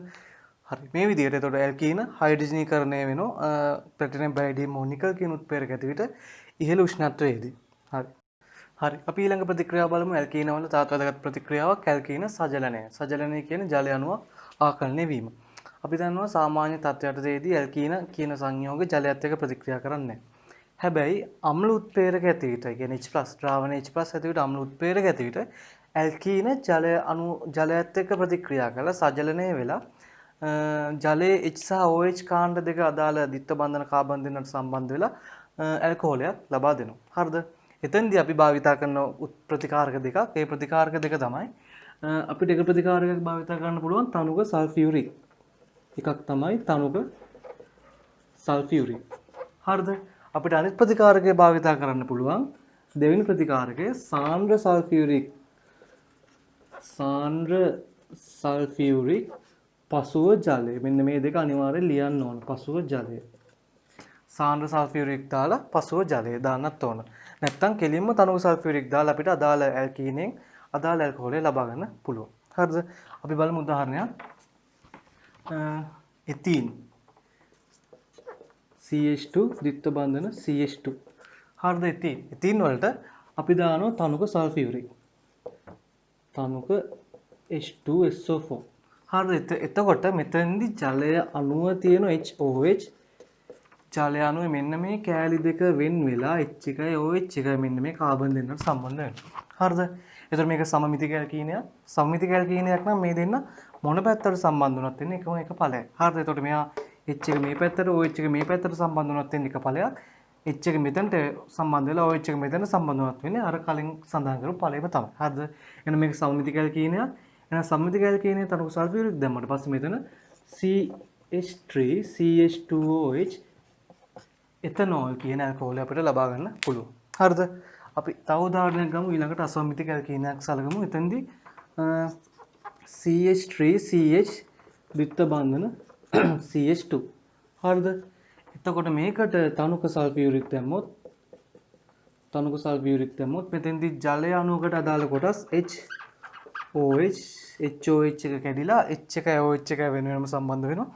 හරි. මේ විදිහට එතකොට ඇල්කීන හයිඩ්‍රජනීකරණය වෙනවා ප්ලැටිනම්, පැලේඩියම්, නිකල් කියන උත්ප්‍රේරක ඇති විට ඉහළ උෂ්ණත්වයේදී. හරි. හරි. අපි ඊළඟ ප්‍රතික්‍රියාව බලමු. ඇල්කීන වල තාත් වැදගත් ප්‍රතික්‍රියාවක් ඇල්කීන සජලනය. සජලනය කියන්නේ ජලය අණුවක් ආකලනය වීම. අපි දන්නවා සාමාන්‍ය තත්ත්වයටදී ඇල්කීන කියන සංයෝග ජලයත් එක්ක ප්‍රතික්‍රියා කරන්නේ නැහැ. හැබැයි අම්ල උත්ප්‍රේරක ඇති විට කියන්නේ H+ ද්‍රාවණ H+ ඇති විට අම්ල උත්ප්‍රේරක ඇති විට ඇල්කීන ජලයත් එක්ක ප්‍රතික්‍රියා කරලා සජලනය වෙලා ජලයේ H සහ OH කාණ්ඩ දෙක අදාළ ද්විත්ව බන්ධන කාබන් දෙන්නට සම්බන්ධ වෙලා ඇල්කොහොලයක් ලබා දෙනවා. හරිද? එතෙන්දී අපි භාවිතා කරන ප්‍රතිකාරක දෙකක්. ඒ ප්‍රතිකාරක දෙක තමයි අපිට එක ප්‍රතිකාරකයක් භාවිතා කරන්න පුළුවන් තනුක සල්ෆියුරික්. එකක් තමයි තනුක සල්ෆියුරික්. හරිද? අපිට අනිත් ප්‍රතිකාරකය භාවිතා කරන්න පුළුවන් දෙවෙනි ප්‍රතිකාරකය සාන්ද්‍ර සල්ෆියුරික් පසුව ජලය. මෙන්න මේ දෙක අනිවාර්යෙන් ලියන්න ඕන. පසුව ජලය. සාන්ද්‍ර සල්ෆියුරික් දාලා පසුව ජලය දාන්නත් ඕන. නැත්නම් කෙලින්ම තනුක සල්ෆියුරික් දාලා අපිට අදාළ ඇල්කීනෙන් අදාළ ඇල්කොහොලය ලබා ගන්න පුළුවන්. හරිද? අපි බලමු උදාහරණයක්. එතීන් CH2 ද්විත්ව බන්ධන CH2. හරිද? එතීන් වලට අපි දානවා තනුක සල්ෆියුරික්. තනුක H2SO4. හරිද? එතකොට මෙතනදී ජලය අණුව තියෙන HOH ජලය අණුවේ මෙන්න මේ කෑලි දෙක වෙන් වෙලා H එකයි OH එකයි මෙන්න මේ කාබන් දෙන්නට සම්බන්ධ වෙනවා. හරිද? එතකොට මේක සමමිතික ඇල්කීනයක්. සමමිතික ඇල්කීනයක් නම් මේ දෙන්න මොන පැත්තට සම්බන්ධ වුණත් වෙන්නේ එකම එක ඵලයක්. හරිද? එතකොට මෙයා H එක මේ පැත්තට OH එක මේ පැත්තට සම්බන්ධ වුණොත් වෙන එක ඵලයක්. H එක මෙතනට සම්බන්ධ වෙලා OH එක මෙතන සම්බන්ධ වුණොත් වෙන්නේ අර කලින් සඳහන් කරපු ඵලයම තමයි. හරිද? එහෙනම් මේක සමමිතික ඇල්කීනයක්. එහෙනම් සමමිතික ඇල්කීනයේ තනක සල්ෆියුරික් දැම්මට පස්සේ මෙතන CH3 CH2OH එතනෝල් කියන ඇල්කොහොල අපිට ලබා ගන්න පුළුවන්. හරිද? අපි තව උදාහරණයක් ගමු ඊළඟට අසමමිතික ඇල්කීනයක් සලකමු. එතෙන්දී CH3CH ද්විත්ව බන්ධන CH2. හරිද? එතකොට මේකට තනුක සල්ෆියුරික් දැම්මොත් මෙතෙන්දී ජලය අණුවකට අදාළ කොටස් HOH එක කැඩිලා H එකයි OH එකයි වෙන වෙනම සම්බන්ධ වෙනවා.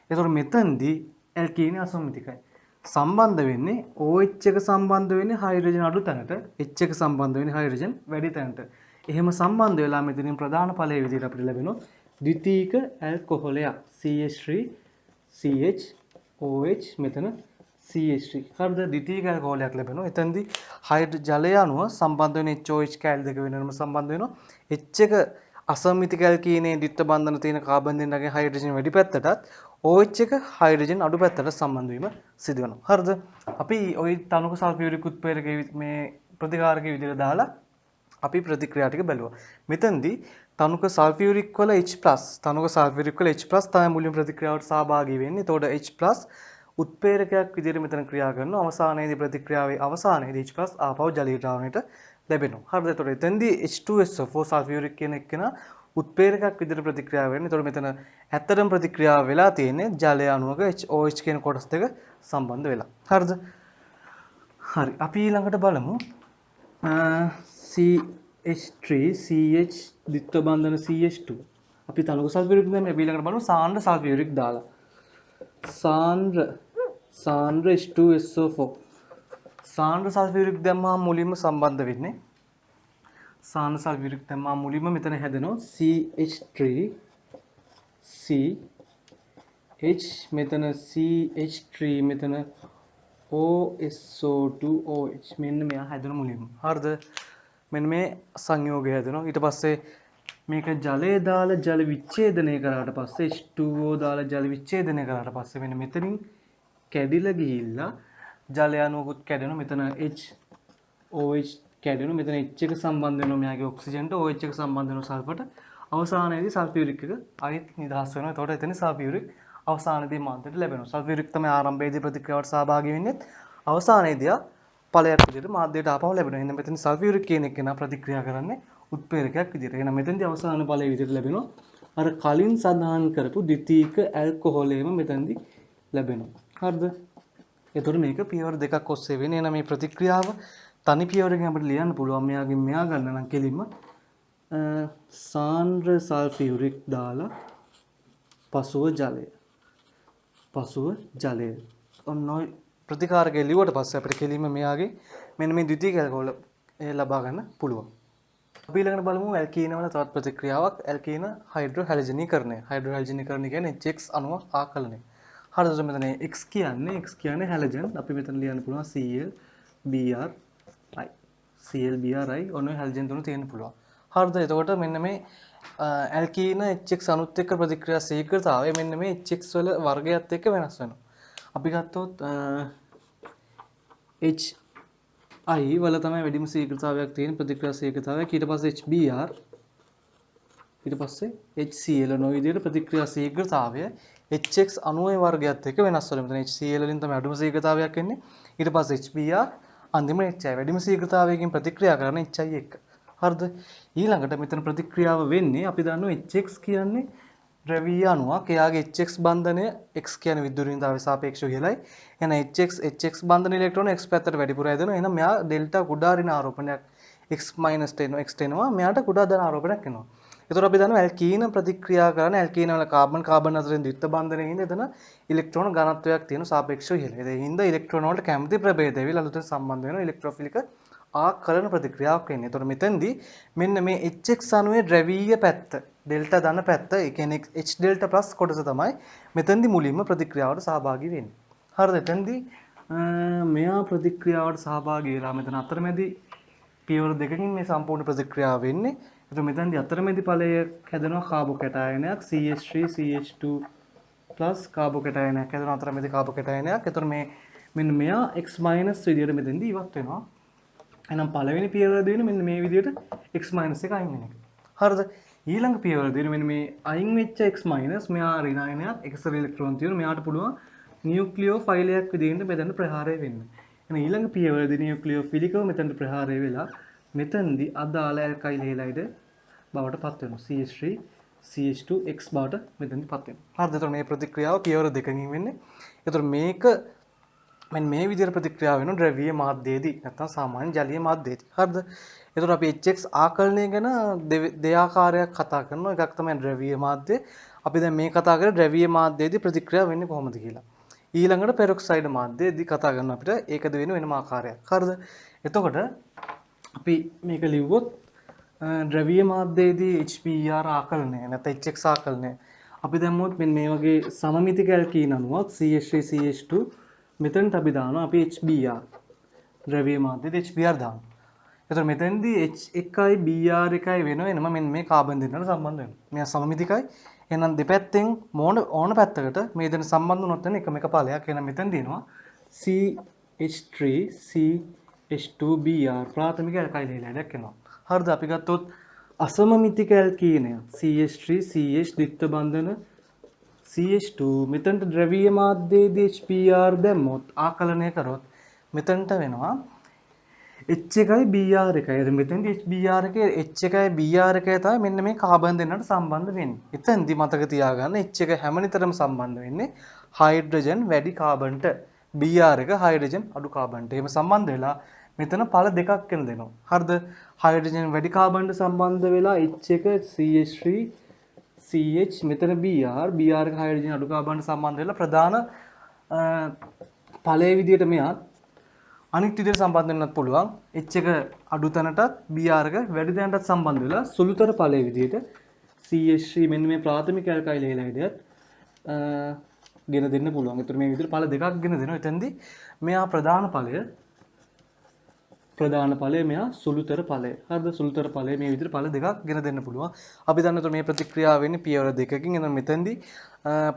එතකොට මෙතෙන්දී ඇල්කීනේ අසමමිතිකයි. සම්බන්ධ වෙන්නේ OH එක සම්බන්ධ වෙන්නේ හයිඩ්‍රජන් අඩු තැනට, H එක සම්බන්ධ වෙන්නේ හයිඩ්‍රජන් වැඩි තැනට. එහෙම සම්බන්ධ වෙලා මෙතනින් ප්‍රධාන ඵලයේ විදිහට අපිට ලැබෙනවා ද්විතීයික ඇල්කොහොලයක් CH3CHOH මෙතන CH3. හරිද? ද්විතීයික ඇල්කොහොලයක් ලැබෙනවා. එතෙන්දී ජලය අණුව සම්බන්ධ වෙන HOH කැලි දෙක වෙනම සම්බන්ධ වෙනවා. H එක අසමමිතික ඇල්කීනේ ද්විත්ව බන්ධන තියෙන කාබන් දෙන්නගේ හයිඩ්‍රජන් වැඩි පැත්තටත් OH එක හයිඩ්‍රජන් අඩු පැත්තට සම්බන්ධ වීම සිදු වෙනවා. හරිද? අපි ওই තනුක සල්ෆියුරික් උත්ප්‍රේරකයේ මේ ප්‍රතිකාරකයේ විදිහට දාලා අපි ප්‍රතික්‍රියා ටික බැලුවා. මෙතෙන්දී තනුක සල්ෆියුරික් වල H+ තනුක සල්ෆියුරික් වල H+ තමයි මුලින් ප්‍රතික්‍රියාවට සහභාගී වෙන්නේ. එතකොට H+ උත්ප්‍රේරකයක් විදිහට මෙතන ක්‍රියා කරනවා. අවසානයේදී ප්‍රතික්‍රියාවේ අවසානයේදී H+ ආපහු ජලීය ද්‍රාවණයට ලැබෙනවා. හරිද? එතකොට එතෙන්දී H2SO4 සල්ෆියුරික් කියන එක්කෙනා උත්ප්‍රේරකයක් විදිහට ප්‍රතික්‍රියා වෙන්නේ. එතකොට මෙතන ඇත්තටම ප්‍රතික්‍රියාව වෙලා තියෙන්නේ ජලය අණුවක HOH කියන කොටස් දෙක සම්බන්ධ වෙලා. හරිද? හරි. අපි ඊළඟට බලමු CH3CH ද්විත්ව බන්ධන CH2. අපි තනුක සල්ෆියුරික් දැන් අපි ඊළඟට බලමු සාන්ද්‍ර සල්ෆියුරික් දාලා. සාන්ද්‍ර H2SO4. සාන්ද්‍ර සල්ෆියුරික් දැම්මම මුලින්ම සම්බන්ධ වෙන්නේ සාන්ද්‍ර සල්ෆියුරික් දැම්මම මුලින්ම මෙතන හැදෙනවා CH3CH මෙතන CH3 මෙතන OSO2OH මෙන්න මෙයා හැදෙන මුලින්ම. හරිද? මෙන්න මේ සංයෝගය හැදෙනවා. ඊට පස්සේ මේක ජලය දාලා ජල විච්ඡේදනය කරාට පස්සේ H2O දාලා ජල විච්ඡේදනය කරාට පස්සේ මෙන්න මෙතනින් කැඩිලා ගිහිල්ලා ජලය අණුවකුත් කැඩෙනවා. මෙතන HOH කැඩෙනවා. මෙතන H එක සම්බන්ධ වෙනවා මෙයාගේ ඔක්සිජන්ට, OH එක සම්බන්ධ වෙනවා සල්ෆර්ට. අවසානයේදී සල්ෆියුරික් එක ආයෙත් නිදහස් වෙනවා. එතකොට එතන සල්ෆියුරික් අවසානයේදී මාන්තයට ලැබෙනවා. සල්ෆියුරික් තමයි ආරම්භයේදී ප්‍රතික්‍රියාවට සහභාගී වෙන්නේ. අවසානයේදී ඵලයක් විදිහට මාධ්‍යයට ආපහු ලැබෙනවා. එහෙනම් මෙතන සල්ෆියුරික් කියන එක නා ප්‍රතික්‍රියා කරන්නේ උත්ප්‍රේරකයක් විදිහට. එහෙනම් මෙතනදී අවසාන ඵලයේ විදිහට ලැබෙනවා. අර කලින් සඳහන් කරපු ද්විතීයික ඇල්කොහොලේම මෙතනදී ලැබෙනවා. හරිද? එතකොට මේක පියවර දෙකක් ඔස්සේ වෙන්නේ. එහෙනම් මේ ප්‍රතික්‍රියාව තනි පියවරකින් අපිට ලියන්න පුළුවන්. මෙයාගෙන් මෙයා ගන්න නම් කෙලින්ම සාන්ද්‍ර සල්ෆියුරික් දාලා පසුව ජලය. ඔන්න ඔය ප්‍රතිකාරකය ලියුවට පස්සේ අපිට කෙලින්ම මෙයාගේ මෙන්න මේ ද්විතීයික ඇල්කොහොල ලබා ගන්න පුළුවන්. අපි ඊළඟට බලමු ඇල්කීන වල තවත් ප්‍රතික්‍රියාවක් ඇල්කීන හයිඩ්‍රෝහැලජනීකරණය. හයිඩ්‍රෝහැලජනීකරණය කියන්නේ HX අණුව ආකලනය. හරිද? මෙතන X කියන්නේ හැලජන්. අපි මෙතන ලියන්න පුළුවන් Cl Bri ඔන්න ඔය හැලජන් තුන තියෙන්න පුළුවන්. හරිද? එතකොට මෙන්න මේ ඇල්කීන HX අණුත් එක්ක ප්‍රතික්‍රියා ශීඝ්‍රතාවය මෙන්න මේ HX වල වර්ගයත් එක්ක වෙනස් වෙනවා. අපි ගත්තොත් HI වල තමයි වැඩිම ශීඝ්‍රතාවයක් තියෙන ප්‍රතික්‍රියා ශීඝ්‍රතාවයක්. ඊට පස්සේ HBr ඊට පස්සේ HCl නො විදිහට ප්‍රතික්‍රියා ශීඝ්‍රතාවය HX අණුවේ වර්ගයත් එක්ක වෙනස් වෙනවා. මෙතන HCl වලින් තමයි අඩුම ශීඝ්‍රතාවයක් එන්නේ. ඊට පස්සේ HBr අන්තිමට HI වැඩිම ශීඝ්‍රතාවයකින් ප්‍රතික්‍රියා කරන HI එක්ක. හරිද? ඊළඟට මෙතන ප්‍රතික්‍රියාව වෙන්නේ අපි දන්නවා HX කියන්නේ ද්‍රවීය අණුවක්. එයාගේ HX බන්ධනය X කියන්නේ විද්‍යුත්නින්දාවේ සාපේක්ෂව ඉහළයි. එහෙනම් HX බන්ධන ඉලෙක්ට්‍රෝන X පැත්තට වැඩිපුර ඇදෙනවා. එහෙනම් මෙයා ඩෙල්ටා කුඩා ඍණ ආරෝපණයක් X එනවා. මෙයාට කුඩා ධන ආරෝපණයක් එනවා. එතකොට අපි දන්නවා ඇල්කීන ප්‍රතික්‍රියා කරන ඇල්කීන වල කාබන් අතරින් ද්විත්ව බන්ධනයේ ඉඳ එතන ඉලෙක්ට්‍රෝන ඝනත්වයක් තියෙන සාපේක්ෂව ඉහළයි. ඒ හින්දා ඉලෙක්ට්‍රෝන වලට කැමති ප්‍රභේද වෙලා අලුතෙන් සම්බන්ධ වෙනවා ඉලෙක්ට්‍රොෆිලික ආකලන ප්‍රතික්‍රියාවක් වෙන්නේ. එතකොට මෙතෙන්දී මෙන්න මේ HX අණුවේ ද්‍රවීය පැත්ත ඩෙල්ටා ධන පැත්ත ඒ කියන්නේ H ඩෙල්ටා ප්ලස් කොටස තමයි මෙතෙන්දී මුලින්ම ප්‍රතික්‍රියාවට සහභාගී වෙන්නේ. හරිද? එතෙන්දී මෙයා ප්‍රතික්‍රියාවට සහභාගී වෙලා මෙතන අතරමැදි පියවර දෙකකින් මේ සම්පූර්ණ ප්‍රතික්‍රියාව වෙන්නේ. එතකොට මෙතනදී අතරමැදි ඵලය හැදෙනවා කාබෝ කැටායනයක් CH3CH2 ප්ලස් කාබෝකැටයනයක් හැදෙනවා අතරමැදි කාබෝකැටයනයක්. එතකොට මේ මෙන්න මෙයා x මයිනස් විදියට මෙතෙන්දී ඉවත් වෙනවා. එහෙනම් පළවෙනි පියවරදී වෙන්නේ මෙන්න මේ විදියට x මයිනස් එක අයින් වෙන එක. හරිද? ඊළඟ පියවරදී මෙන්න මේ අයින් වෙච්ච x මයිනස් මෙයා ඍණායනයක් x ඉලෙක්ට්‍රෝන තියෙන මෙයාට පුළුවන් නියුක්ලියෝ ෆයිලයක් විදිහින් මෙතන ප්‍රහාරය වෙන්න. එහෙනම් ඊළඟ පියවරදී නියුක්ලියෝ ෆිලිකව මෙතන ප්‍රහාරය වෙලා මෙතනදී අදාළ ඇල්කයිල් හේලයිඩ් බවට පත් වෙනවා. CH3 CH2X බවට මෙතනදී පත් වෙනවා. හරිද? එතකොට මේ ප්‍රතික්‍රියාව පියවර දෙකකින් වෙන්නේ. එතකොට මේක මෙන්න මේ විදිහට ප්‍රතික්‍රියාව වෙනවා ද්‍රවීය මාධ්‍යයේදී නැත්නම් සාමාන්‍ය ජලීය මාධ්‍යයේදී. හරිද? එතකොට අපි HX ආකලනය ගැන දෙආකාරයක් කතා කරනවා. එකක් තමයි ද්‍රවීය මාධ්‍ය. අපි දැන් මේ කතා කරේ ද්‍රවීය මාධ්‍යයේදී ප්‍රතික්‍රියාව වෙන්නේ කොහොමද කියලා. ඊළඟට පෙරොක්සයිඩ් මාධ්‍යයේදී කතා කරනවා අපිට ඒකද වෙන වෙනම ආකාරයක්. හරිද? එතකොට අපි මේක ලිව්වොත් ද්‍රවීය මාධ්‍යයේදී HBr ආකලනය නැත්නම් HX ආකලනය අපි දැම්මොත් මෙන්න මේ වගේ සමමිතික ඇල්කීන අණුවක් CH3 CH2 මෙතනට අපි දානවා අපි HBr ද්‍රවීය මාධ්‍යයේදී HBr දානවා. එතකොට මෙතෙන්දී H1යි Br එකයි වෙනව එනම මෙන්න මේ කාබන් දෙන්නට සම්බන්ධ වෙනවා. මෙයා සමමිතිකයි. එහෙනම් දෙපැත්තෙන් ඕන පැත්තකට මේ දෙන්න සම්බන්ධ වුණොත් වෙන එකම එක ඵලයක්. එහෙනම් මෙතෙන් දිනවා CH3 CH2Br ප්‍රාථමික ඇල්කයිල් හේලයිඩයක් එනවා. හරිද? අපි ගත්තොත් අසමමිතික ඇල්කීනය CH3 CH ද්විත්ව බන්ධන CH2 මෙතනට ද්‍රවීය මාධ්‍යයේදී HBr දැම්මොත් ආකලනය කරොත් මෙතනට වෙනවා H1යි Br එකයි. මෙතනදී HBr එකේ H1යි Br එකයි තමයි මෙන්න මේ කාබන් දෙන්නට සම්බන්ධ වෙන්නේ. එතෙන්දී මතක තියාගන්න H1 හැමනිතරම සම්බන්ධ වෙන්නේ හයිඩ්‍රජන් වැඩි කාබන්ට. Br එක හයිඩ්‍රජන් අඩු කාබන්ට. එහෙම සම්බන්ධ වෙලා මෙතන ඵල දෙකක් වෙන දෙනවා. හරිද? හයිඩ්‍රජන් වැඩි කාබන්ට සම්බන්ධ වෙලා H1 CH3 CH මෙතන Br එක හයිඩ්‍රජන් අඩු කාබන්ට සම්බන්ධ වෙලා ප්‍රධාන ඵලයේ විදියට මෙයා අනිත් විදිහට සම්බන්ධ වෙන්නත් පුළුවන්. H1 අඩු තැනටත් Br එක වැඩි තැනටත් සම්බන්ධ වෙලා සුළුතර ඵලයේ විදිහට CH3 මෙන්න මේ ප්‍රාථමික ඇල්කයිල් හේලයිඩයත් ගෙන දෙන්න පුළුවන්. ඒතර මේ විදිහට ඵල දෙකක් ගෙන දෙනවා. එතෙන්දී මෙයා ප්‍රධාන ඵලය මෙයා සුළුතර ඵලය. හරිද? සුළුතර ඵලය මේ විදිහට ඵල දෙකක් ගෙන දෙන්න පුළුවන්. අපි දන්නවා මේ ප්‍රතික්‍රියාව වෙන්නේ පියවර දෙකකින්. එතන මෙතෙන්දී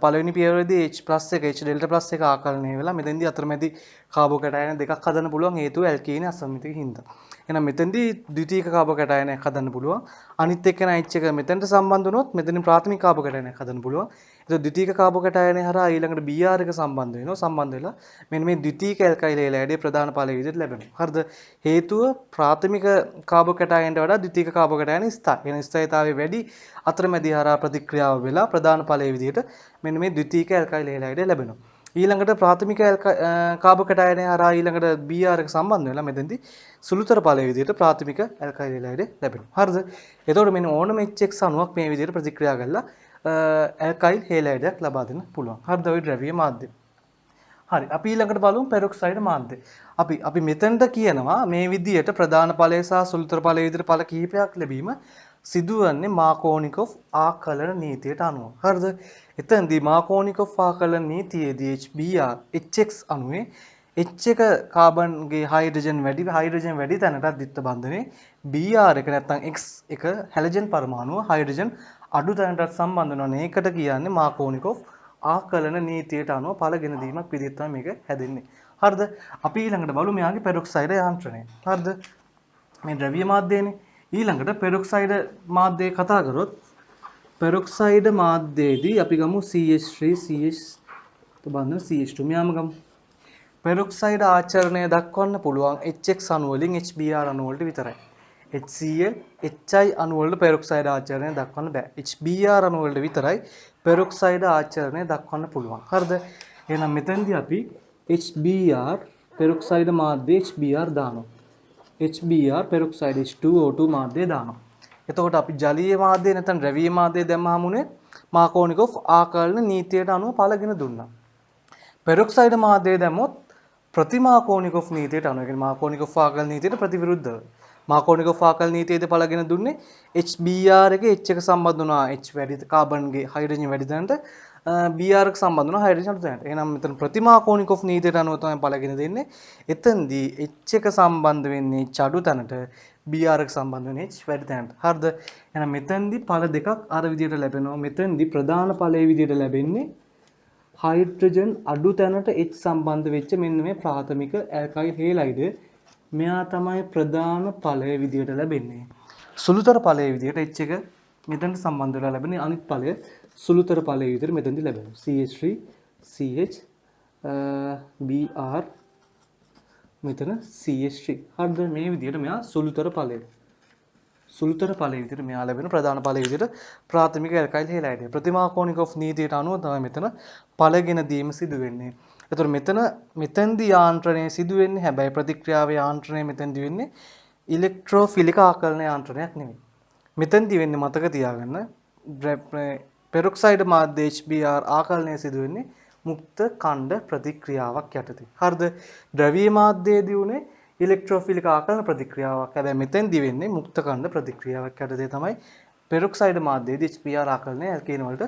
පළවෙනි පියවරේදී H+ එක H ඩෙල්ටා+ එක ආකලනය වෙලා මෙතෙන්දී අතරමැදි කාබෝකැටයන දෙකක් හදන්න පුළුවන් හේතුව ඇල්කීන අසමමිතික හින්දා. එහෙනම් මෙතෙන්දී ද්විතීයික කාබෝකැටයනයක් හදන්න පුළුවන්. අනිත් එක්කෙනා H එක මෙතෙන්ට සම්බන්ධ වුණොත් මෙතනින් ප්‍රාථමික කාබෝකැටයනයක් හදන්න පුළුවන්. ඒක ද්විතීයික කාබෝකැටයනය හරහා ඊළඟට Br එක සම්බන්ධ වෙනවා. සම්බන්ධ වෙලා මෙන්න මේ ද්විතීයික ඇල්කයිල් හේලයිඩේ ප්‍රධාන ඵලයේ විදිහට ලැබෙනවා. හරිද? හේතුව ප්‍රාථමික කාබෝකැටයනට වඩා ද්විතීයික කාබෝකැටයන ස්ථාය. වෙන ස්ථායීතාවය වැඩි අතරමැදි හරහා ප්‍රතික්‍රියාව වෙලා ප්‍රධාන ඵලයේ විදිහට මෙන්න මේ ද්විතීයික ඇල්කයිල් හේලයිඩේ ලැබෙනවා. ඊළඟට ප්‍රාථමික කාබෝකැටයනය හරහා ඊළඟට Br එක සම්බන්ධ වෙලා මෙතෙන්දී සුළුතර ඵලයේ විදිහට ප්‍රාථමික ඇල්කයිල් හේලයිඩේ ලැබෙනවා. හරිද? එතකොට මෙන්න ඕනම HX අණුවක් මේ විදිහට ප්‍රතික්‍රියා කරලා ඇල්කයිල් හේලයිඩයක් ලබා දෙන්න පුළුවන්. හරිද? ওই ද්‍රවීය මාධ්‍ය. හරි. අපි ඊළඟට බලමු පෙරොක්සයිඩ් මාධ්‍ය. අපි මෙතනට කියනවා මේ විදිහට ප්‍රධාන ඵලය සහ සුළුතර ඵලයේ විදිහට ඵල කිහිපයක් ලැබීම සිදුවන්නේ මාකෝනිකොව් ආකලන නීතියට අනුව. හරිද? එතෙන්දී මාකෝනිකොව් ආකලන නීතියේදී HBr HX අණුවේ H1 කාබන්ගේ හයිඩ්‍රජන් වැඩි තැනට ද්විත්ව බන්ධනේ Br එක නැත්නම් X එක හැලජන් පරමාණුව හයිඩ්‍රජන් අඩු තැනට සම්බන්ධ වෙනවා. ඒකට කියන්නේ මාකෝනිකොව් ආකලන නීතියට අනුව ඵල ගෙන දීමක් විදිහට තමයි මේක හැදෙන්නේ. හරිද? අපි ඊළඟට බලමු මෙයාගේ පෙරොක්සයිඩ් යාන්ත්‍රණය. හරිද? මේ ද්‍රව්‍ය මාධ්‍යයනේ. ඊළඟට පෙරොක්සයිඩ් මාධ්‍යය කතා කරොත් පෙරොක්සයිඩ් මාධ්‍යයේදී අපි ගමු CH3 CH බන්ධන CH2 මෙයාම ගමු. පෙරොක්සයිඩ් ආචරණය දක්වන්න පුළුවන් HX අණු වලින් HBr අණු වලට විතරයි. HCl HI අණු වලට පෙරොක්සයිඩ් ආචරණය දක්වන්න බෑ. HBr අණු වලට විතරයි පෙරොක්සයිඩ් ආචරණය දක්වන්න පුළුවන්. හරිද? එහෙනම් මෙතෙන්දී අපි HBr පෙරොක්සයිඩ් මාධ්‍ය HBr දානවා. HBr පෙරොක්සයිඩ් H2O2 මාධ්‍ය දානවා. එතකොට අපි ජලීය මාධ්‍ය නැත්නම් ද්‍රවීය මාධ්‍ය දැම්මහමුනේ මාකෝනිකොව් ආකලන නීතියට අනුව ඵලගෙන දුන්නා. පෙරොක්සයිඩ් මාධ්‍ය දැම්මොත් ප්‍රතිමාකෝනිකොව් නීතියට අනුව. ඒ කියන්නේ මාකෝනිකොව් ආකලන නීතියට ප්‍රතිවිරුද්ධව. මාකෝනිකොව් ආකලන නීතියේදී ඵලගෙන දුන්නේ HBr එකේ H එක සම්බන්ධ වුණා H වැඩි කාබන්ගේ හයිඩ්‍රජන් වැඩි තැනට Br එක සම්බන්ධ වුණා හයිඩ්‍රජන් අඩු තැනට. එහෙනම් මෙතන ප්‍රතිමාකෝනිකොව් නීතියට අනුව තමයි ඵලගෙන දෙන්නේ. එතෙන්දී H එක සම්බන්ධ වෙන්නේ H අඩු තැනට Br එක සම්බන්ධ වෙන්නේ H වැඩි තැනට. හරිද? එහෙනම් මෙතෙන්දී ඵල දෙකක් අර විදිහට ලැබෙනවා. මෙතෙන්දී ප්‍රධාන ඵලයේ විදිහට ලැබෙන්නේ හයිඩ්‍රජන් අඩු තැනට H සම්බන්ධ වෙච්ච මෙන්න මේ ප්‍රාථමික ඇල්කයිල් හේලයිඩ් මෙයා තමයි ප්‍රධාන ඵලය විදියට ලැබෙන්නේ. සුළුතර ඵලය විදියට H එක මෙතනට සම්බන්ධ වෙලා ලැබෙන අනිත් ඵලය සුළුතර ඵලය විදියට මෙතනදී ලැබෙනවා. CH3 CH Br මෙතන CH3. හරිද? මේ විදියට මෙයා සුළුතර ඵලය. සුළුතර ඵලය විදියට මෙයා ලැබෙන ප්‍රධාන ඵලය විදියට ප්‍රාථමික ඇල්කයිල් හේලයිඩ්. ප්‍රතිමාකෝනිකෝෆ් නීතියට අනුව තමයි මෙතන ඵලගෙන දීම සිදු වෙන්නේ. එතකොට මෙතෙන්දී යාන්ත්‍රණය සිදු වෙන්නේ හැබැයි ප්‍රතික්‍රියාවේ යාන්ත්‍රණය මෙතෙන්දී වෙන්නේ ඉලෙක්ට්‍රෝෆිලික ආකලන යාන්ත්‍රණයක් නෙවෙයි. මෙතෙන්දී වෙන්නේ මතක තියාගන්න පෙරොක්සයිඩ් මාධ්‍ය HBr ආකලනය සිදු වෙන්නේ මුක්ත ඛණ්ඩ ප්‍රතික්‍රියාවක් යටතේ. හරිද? ද්‍රවීය මාධ්‍යයේදී උනේ ඉලෙක්ට්‍රෝෆිලික ආකලන ප්‍රතික්‍රියාවක්. හැබැයි මෙතෙන්දී වෙන්නේ මුක්ත ඛණ්ඩ ප්‍රතික්‍රියාවක් යටතේ තමයි පෙරොක්සයිඩ් මාධ්‍යයේදී HBr ආකලනය ඇල්කීන වලට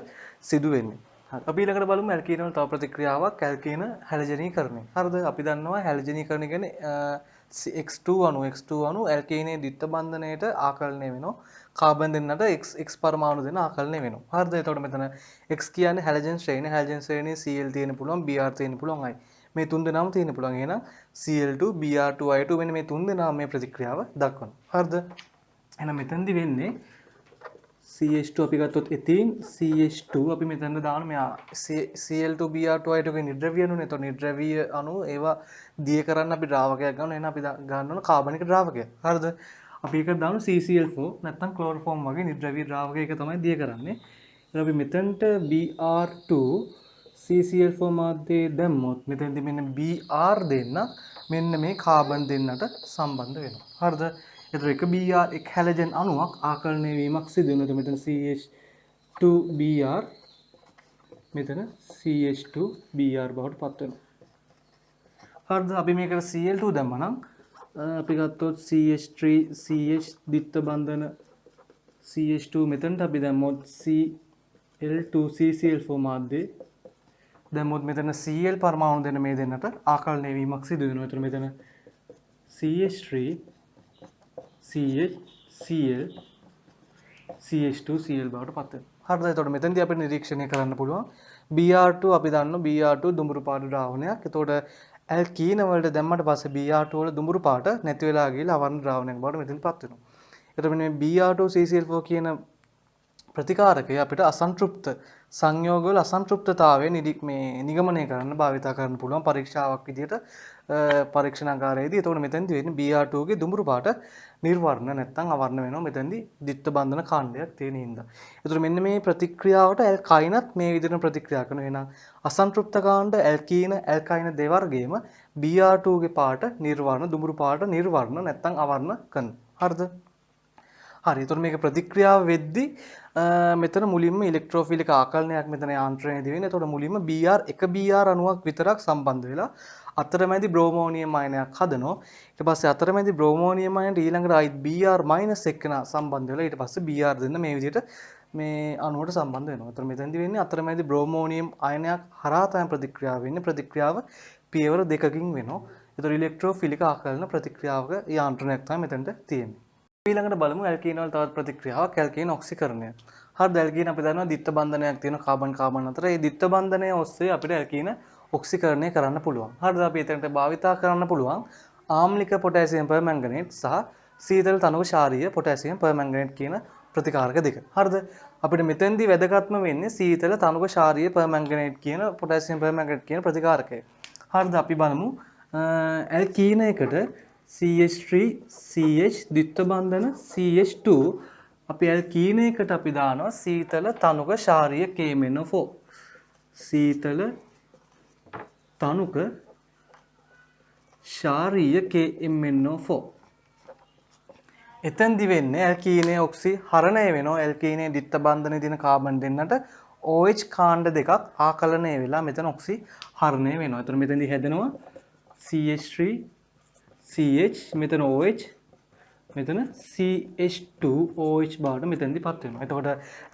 සිදු වෙන්නේ. අපි ඊළඟට බලමු ඇල්කීන වල තව ප්‍රතික්‍රියාවක් ඇල්කීන හැලජනීකරණය. හරිද? අපි දන්නවා හැලජනීකරණය කියන්නේ X2 අණු ඇල්කීනයේ ද්විත්ව බන්ධනයට ආකලනය වෙනවා. කාබන් දෙන්නට X පරමාණු දෙන්න ආකලනය වෙනවා. හරිද? එතකොට මෙතන X කියන්නේ හැලජන් ශ්‍රේණිය. හැලජන් ශ්‍රේණියේ Cl තියෙන්න පුළුවන්, Br තියෙන්න පුළුවන්, I. මේ තුන් දෙනාම තියෙන්න පුළුවන්. එහෙනම් Cl2 Br2 I2 මෙන්න මේ තුන් දෙනාම මේ ප්‍රතික්‍රියාව දක්වනවා. හරිද? එහෙනම් මෙතනදි වෙන්නේ CH2 අපි ගත්තොත් එතීන් CH2 අපි මෙතන දාන මෙයා Cl2 Br2 I2 ගේ නිර්ද්‍රව්‍ය අණුනේ. එතකොට නිර්ද්‍රව්‍ය අණු ඒවා දිය කරන්න අපි ද්‍රාවකයක් ගන්නවා. එහෙනම් අපි ගන්න ඕන කාබනික ද්‍රාවකයක්. හරිද? අපි ඒක දාමු CCl4 නැත්නම් ක්ලෝරෝෆෝම් වගේ නිර්ද්‍රව්‍ය ද්‍රාවකයක තමයි දිය කරන්නේ. ඊට අපි මෙතනට Br2 CCl4 මාධ්‍යයේ දැම්මොත් මෙතනදී මෙන්න Br දෙන්න මෙන්න මේ කාබන් දෙන්නට සම්බන්ධ වෙනවා. හරිද? එතකොට එක Br එක හැලජන් අණුවක් ආකලනය වීමක් සිදු වෙනවා. මෙතන CH2Br මෙතන CH2Br බවට පත් වෙනවා. හරිද? අපි මේකට Cl2 දැම්මා නම් අපි ගත්තොත් CH3 CH ද්විත්ව බන්ධන CH2 මෙතනට අපි දැම්මොත් Cl2 CCl4 මාධ්‍යයේ දැම්මොත් මෙතන Cl පරමාණු දෙන මේ දෙන්නට ආකලනය වීමක් සිදු වෙනවා. එතකොට මෙතන CH3 CH Cl CH2 Cl බවට පත් වෙනවා. හරිද? එතකොට මෙතනදී අපිට නිරීක්ෂණය කරන්න පුළුවන් Br2 අපි දන්නවා Br2 දුඹුරු පාට ද්‍රාවණයක්. එතකොට ඇල්කීන වලට දැම්මට පස්සේ Br2 වල දුඹුරු පාට නැති වෙලා ගිහලා අවර්ණ ද්‍රාවණයක් බවට මෙතනපත් වෙනවා. එතකොට මෙන්න මේ Br2 CCl4 කියන ප්‍රතිකාරකය අපිට අසන්තෘප්ත සංයෝගවල අසන්තෘප්තතාවය නිගමනය කරන්න භාවිතා කරන්න පුළුවන් පරීක්ෂාවක් විදිහට පරීක්ෂණාගාරයේදී. එතකොට මෙතෙන්දී වෙන්නේ Br2 ගේ දුඹුරු පාට නිර්වර්ණ නැත්නම් අවර්ණ වෙනවා. මෙතෙන්දී ද්විත්ව බන්ධන කාණ්ඩයක් තියෙන හින්දා. එතකොට මෙන්න මේ ප්‍රතික්‍රියාවට ඇල්කයිනත් මේ විදිහට ප්‍රතික්‍රියා කරනවා. එහෙනම් අසන්තෘප්ත කාණ්ඩ ඇල්කීන ඇල්කයින දෙවර්ගයේම Br2 ගේ පාට නිර්වර්ණ දුඹුරු පාට නිර්වර්ණ නැත්නම් අවර්ණ කරනවා. හරිද? හරි. එතකොට මේක ප්‍රතික්‍රියාව වෙද්දී මෙතන මුලින්ම ඉලෙක්ට්‍රෝෆිලික ආකලනයක් මෙතන යාන්ත්‍රණයේදී වෙන්නේ. එතකොට මුලින්ම එක Br අණුවක් විතරක් සම්බන්ධ වෙලා අතරමැදි බ්‍රෝමෝනියම් අයනයක් හදනවා. ඊට පස්සේ අතරමැදි බ්‍රෝමෝනියම් අයනට ඊළඟට ආයිත් Br- එක්කන සම්බන්ධ වෙලා ඊට පස්සේ Br දෙන්න මේ විදිහට මේ අණුවට සම්බන්ධ වෙනවා. එතකොට මෙතෙන්දී වෙන්නේ අතරමැදි බ්‍රෝමෝනියම් අයනයක් හරහා තමයි ප්‍රතික්‍රියාව වෙන්නේ. ප්‍රතික්‍රියාව පියවර දෙකකින් වෙනවා. එතකොට ඉලෙක්ට්‍රෝෆිලික ආකලන ප්‍රතික්‍රියාවක යාන්ත්‍රණයක් තමයි මෙතනට තියෙන්නේ. ඊළඟට බලමු ඇල්කීන වල තවත් ප්‍රතික්‍රියාවක් ඇල්කීන ඔක්සිකරණය. හරිද? ඇල්කීන අපි දන්නවා ද්විත්ව බන්ධනයක් තියෙන කාබන් කාබන් අතර. ඒ ද්විත්ව බන්ධනය ඔස්සේ අපිට ඇල්කීන ඔක්සිකරණය කරන්න පුළුවන්. හරිද? අපි එතනට භාවිතා කරන්න පුළුවන් ආම්ලික පොටෑසියම් පර්මැංගනේට් සහ සීතල තනු ක්ෂාරීය පොටෑසියම් පර්මැංගනේට් කියන ප්‍රතිකාරක දෙක. හරිද? අපිට මෙතෙන්දී වැදගත්ම වෙන්නේ සීතල තනු ක්ෂාරීය පර්මැංගනේට් කියන පොටෑසියම් පර්මැංගනේට් කියන ප්‍රතිකාරකය. හරිද? අපි බලමු ඇල්කීන එකට CH3 CH ද්විත්ව බන්ධන CH2 අපි ඇල්කීන එකට අපි දානවා සීතල තනුක ක්ෂාරීය KMnO4. සීතල තනුක ක්ෂාරීය KMnO4. එතෙන්දි වෙන්නේ ඇල්කීනයේ ඔක්සි හරණය වෙනවා. ඇල්කීනයේ ද්විත්ව බන්ධනයේ තියෙන කාබන් දෙන්නට OH කාණ්ඩ දෙකක් ආකලනය වෙලා මෙතන ඔක්සි හරණය වෙනවා. එතන මෙතෙන්දි හැදෙනවා CH3 CH මෙතන OH මෙතන CH2OH බවට මෙතෙන්දි පත් වෙනවා. එතකොට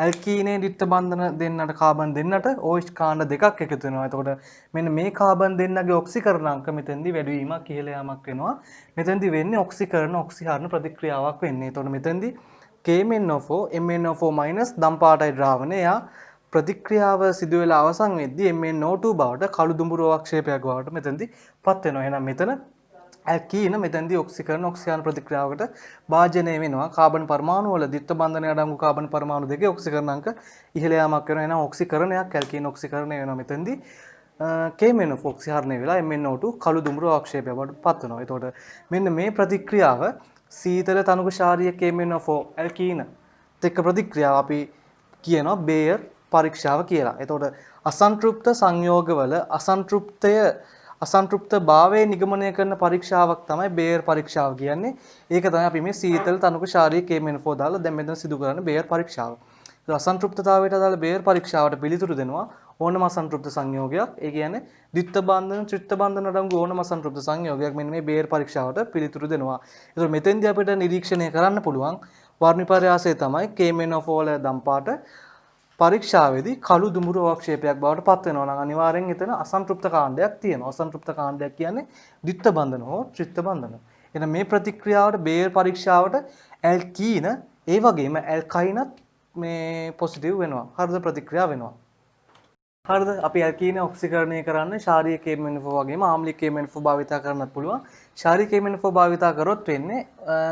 ඇල්කීනයේ ද්විත්ව බන්ධන දෙන්නට කාබන් දෙන්නට OH කාණ්ඩ දෙකක් එකතු වෙනවා. එතකොට මෙන්න මේ කාබන් දෙන්නගේ ඔක්සිකරණ අංක මෙතෙන්දි වැඩි වීමක් ඉහළ යාමක් වෙනවා. මෙතෙන්දි වෙන්නේ ඔක්සිකරණ ඔක්සිහරණ ප්‍රතික්‍රියාවක් වෙන්නේ. එතකොට මෙතෙන්දි KMnO4 MnO4- දම් පාටයි ද්‍රාවණය. එයා ප්‍රතික්‍රියාව සිදු වෙලා අවසන් වෙද්දී MnO2 බවට කළු දුඹුරු අවක්ෂේපයක් බවට මෙතනදී පත් වෙනවා. එහෙනම් මෙතන ඇල්කීන මෙතනදී ඔක්සිකරණ ඔක්සියාන ප්‍රතික්‍රියාවකට භාජනය වෙනවා. කාබන් පරමාණු වල ද්විත්ව බන්ධනය අඩංගු කාබන් පරමාණු දෙකේ ඔක්සිකරණාංක ඉහළ යාමක් වෙනවා. එහෙනම් ඔක්සිකරණයක් ඇල්කීන ඔක්සිකරණය වෙනවා. මෙතනදී KMnO4 ඔක්සිහරණය වෙලා MnO2 කළු දුඹුරු අවක්ෂේපයක් බවට පත් වෙනවා. එතකොට මෙන්න මේ ප්‍රතික්‍රියාව සීතල තනුක ශාරීය KMnO4 ඇල්කීන එක්ක ප්‍රතික්‍රියාව අපි කියනවා බේයර් පරීක්ෂාව කියලා. එතකොට අසන්තෘප්ත සංයෝගවල අසන්තෘප්ත භාවයේ නිගමනය කරන පරීක්ෂාවක් තමයි බේයර් පරීක්ෂාව කියන්නේ. ඒක තමයි අපි මේ සීතල තනුක ශාරීය KMnO4 දාලා දැන් මෙතන සිදු කරන බේයර් පරීක්ෂාව. අසන්තෘප්තතාවයට අදාළ බේයර් පරීක්ෂාවට පිළිතුරු දෙනවා ඕනම අසන්තෘප්ත සංයෝගයක්. ඒ කියන්නේ ද්විත්ව බන්ධන ත්‍රිත්ව බන්ධන අඩංගු ඕනම අසන්තෘප්ත සංයෝගයක් මෙන්න මේ බේයර් පරීක්ෂාවට පිළිතුරු දෙනවා. ඒතකොට මෙතෙන්දී අපිට නිරීක්ෂණය කරන්න පුළුවන් වර්ණිපර්යාසය තමයි KMnO4 වල දම්පාට පරීක්ෂාවේදී කළු දුඹුරු අවක්ෂේපයක් බවට පත් වෙනවා නම් අනිවාර්යෙන් එතන අසන්තෘප්ත කාණ්ඩයක් තියෙනවා. අසන්තෘප්ත කාණ්ඩයක් කියන්නේ ද්විත්ව බන්ධන හෝ ත්‍රිත්ව බන්ධන. එහෙනම් මේ ප්‍රතික්‍රියාවට බේයර් පරීක්ෂාවට ඇල්කීන ඒ වගේම ඇල්කයිනත් මේ පොසිටිව් වෙනවා. හරිද ප්‍රතික්‍රියා වෙනවා. හරිද අපි ඇල්කීන ඔක්සිකරණය කරන්න ශාරීය KMnO4 වගේම ආම්ලික KMnO4 භාවිතා කරන්නත් පුළුවන්. ශාරීය KMnO4 භාවිතා කරොත් වෙන්නේ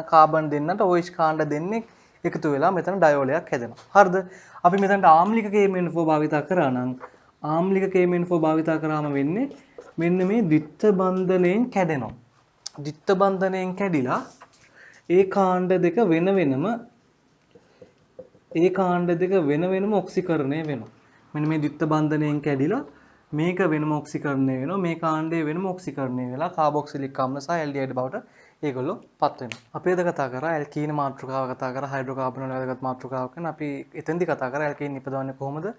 කාබන් දෙන්නට OH කාණ්ඩ දෙන්නේ එකතු වෙලා මෙතන ඩයෝලයක් හැදෙනවා. හරිද? අපි මෙතනට ආම්ලික KMnO4 භාවිතා කරා නම් ආම්ලික KMnO4 භාවිතා කරාම වෙන්නේ මෙන්න මේ ද්විත්ව බන්ධනයෙන් කැඩෙනවා. ද්විත්ව බන්ධනයෙන් කැඩිලා ඒ කාණ්ඩ දෙක වෙන වෙනම ඔක්සිකරණය වෙනවා. මෙන්න මේ ද්විත්ව බන්ධනයෙන් කැඩිලා මේක වෙනම ඔක්සිකරණය වෙනවා. මේ කාණ්ඩය වෙනම ඔක්සිකරණය වෙලා කාබොක්සිලික් අම්ල සහ ඇල්ඩිහයිඩ් බවට ඒගොල්ලෝ පත් වෙනවා. අපි අද කතා කරා ඇල්කීන මාතෘකාව කතා කරා හයිඩ්‍රෝකාබන් වල වැදගත් මාතෘකාවක් ගැන. අපි එතෙන්දි කතා කරා ඇල්කීන නිපදවන්නේ කොහොමද?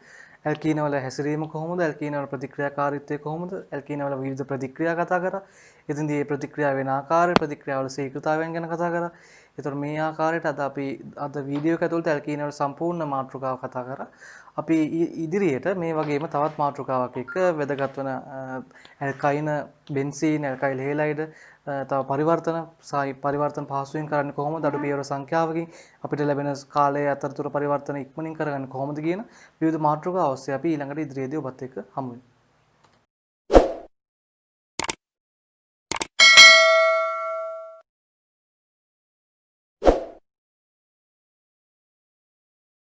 ඇල්කීන වල හැසිරීම කොහොමද? ඇල්කීන වල ප්‍රතික්‍රියාකාරීත්වය කොහොමද? ඇල්කීන වල විවිධ ප්‍රතික්‍රියා කතා කරා. එතෙන්දී මේ ප්‍රතික්‍රියා වෙන ආකාරය ප්‍රතික්‍රියාවල ශීඝ්‍රතාවයන් ගැන කතා කරා. ඒතර මේ ආකාරයට අද වීඩියෝ එක ඇතුළත ඇල්කීන වල සම්පූර්ණ මාතෘකාව කතා කරා. අපි ඉදිරියට මේ වගේම තවත් මාතෘකාවක් එක්ක වැදගත් වන ඇල්කයින බෙන්සීන් ඇල්කයිල් හේලයිඩ් තව පරිවර්තන පහසුවෙන් කරන්නේ කොහොමද අඩු පියවර සංඛ්‍යාවකින් අපිට ලැබෙන කාලය අතරතුර පරිවර්තන ඉක්මනින් කරගන්නේ කොහොමද කියන විවිධ මාතෘකා ඔස්සේ අපි ඊළඟට ඉදිරියේදී ඔබත් එක්ක හමු වෙනවා.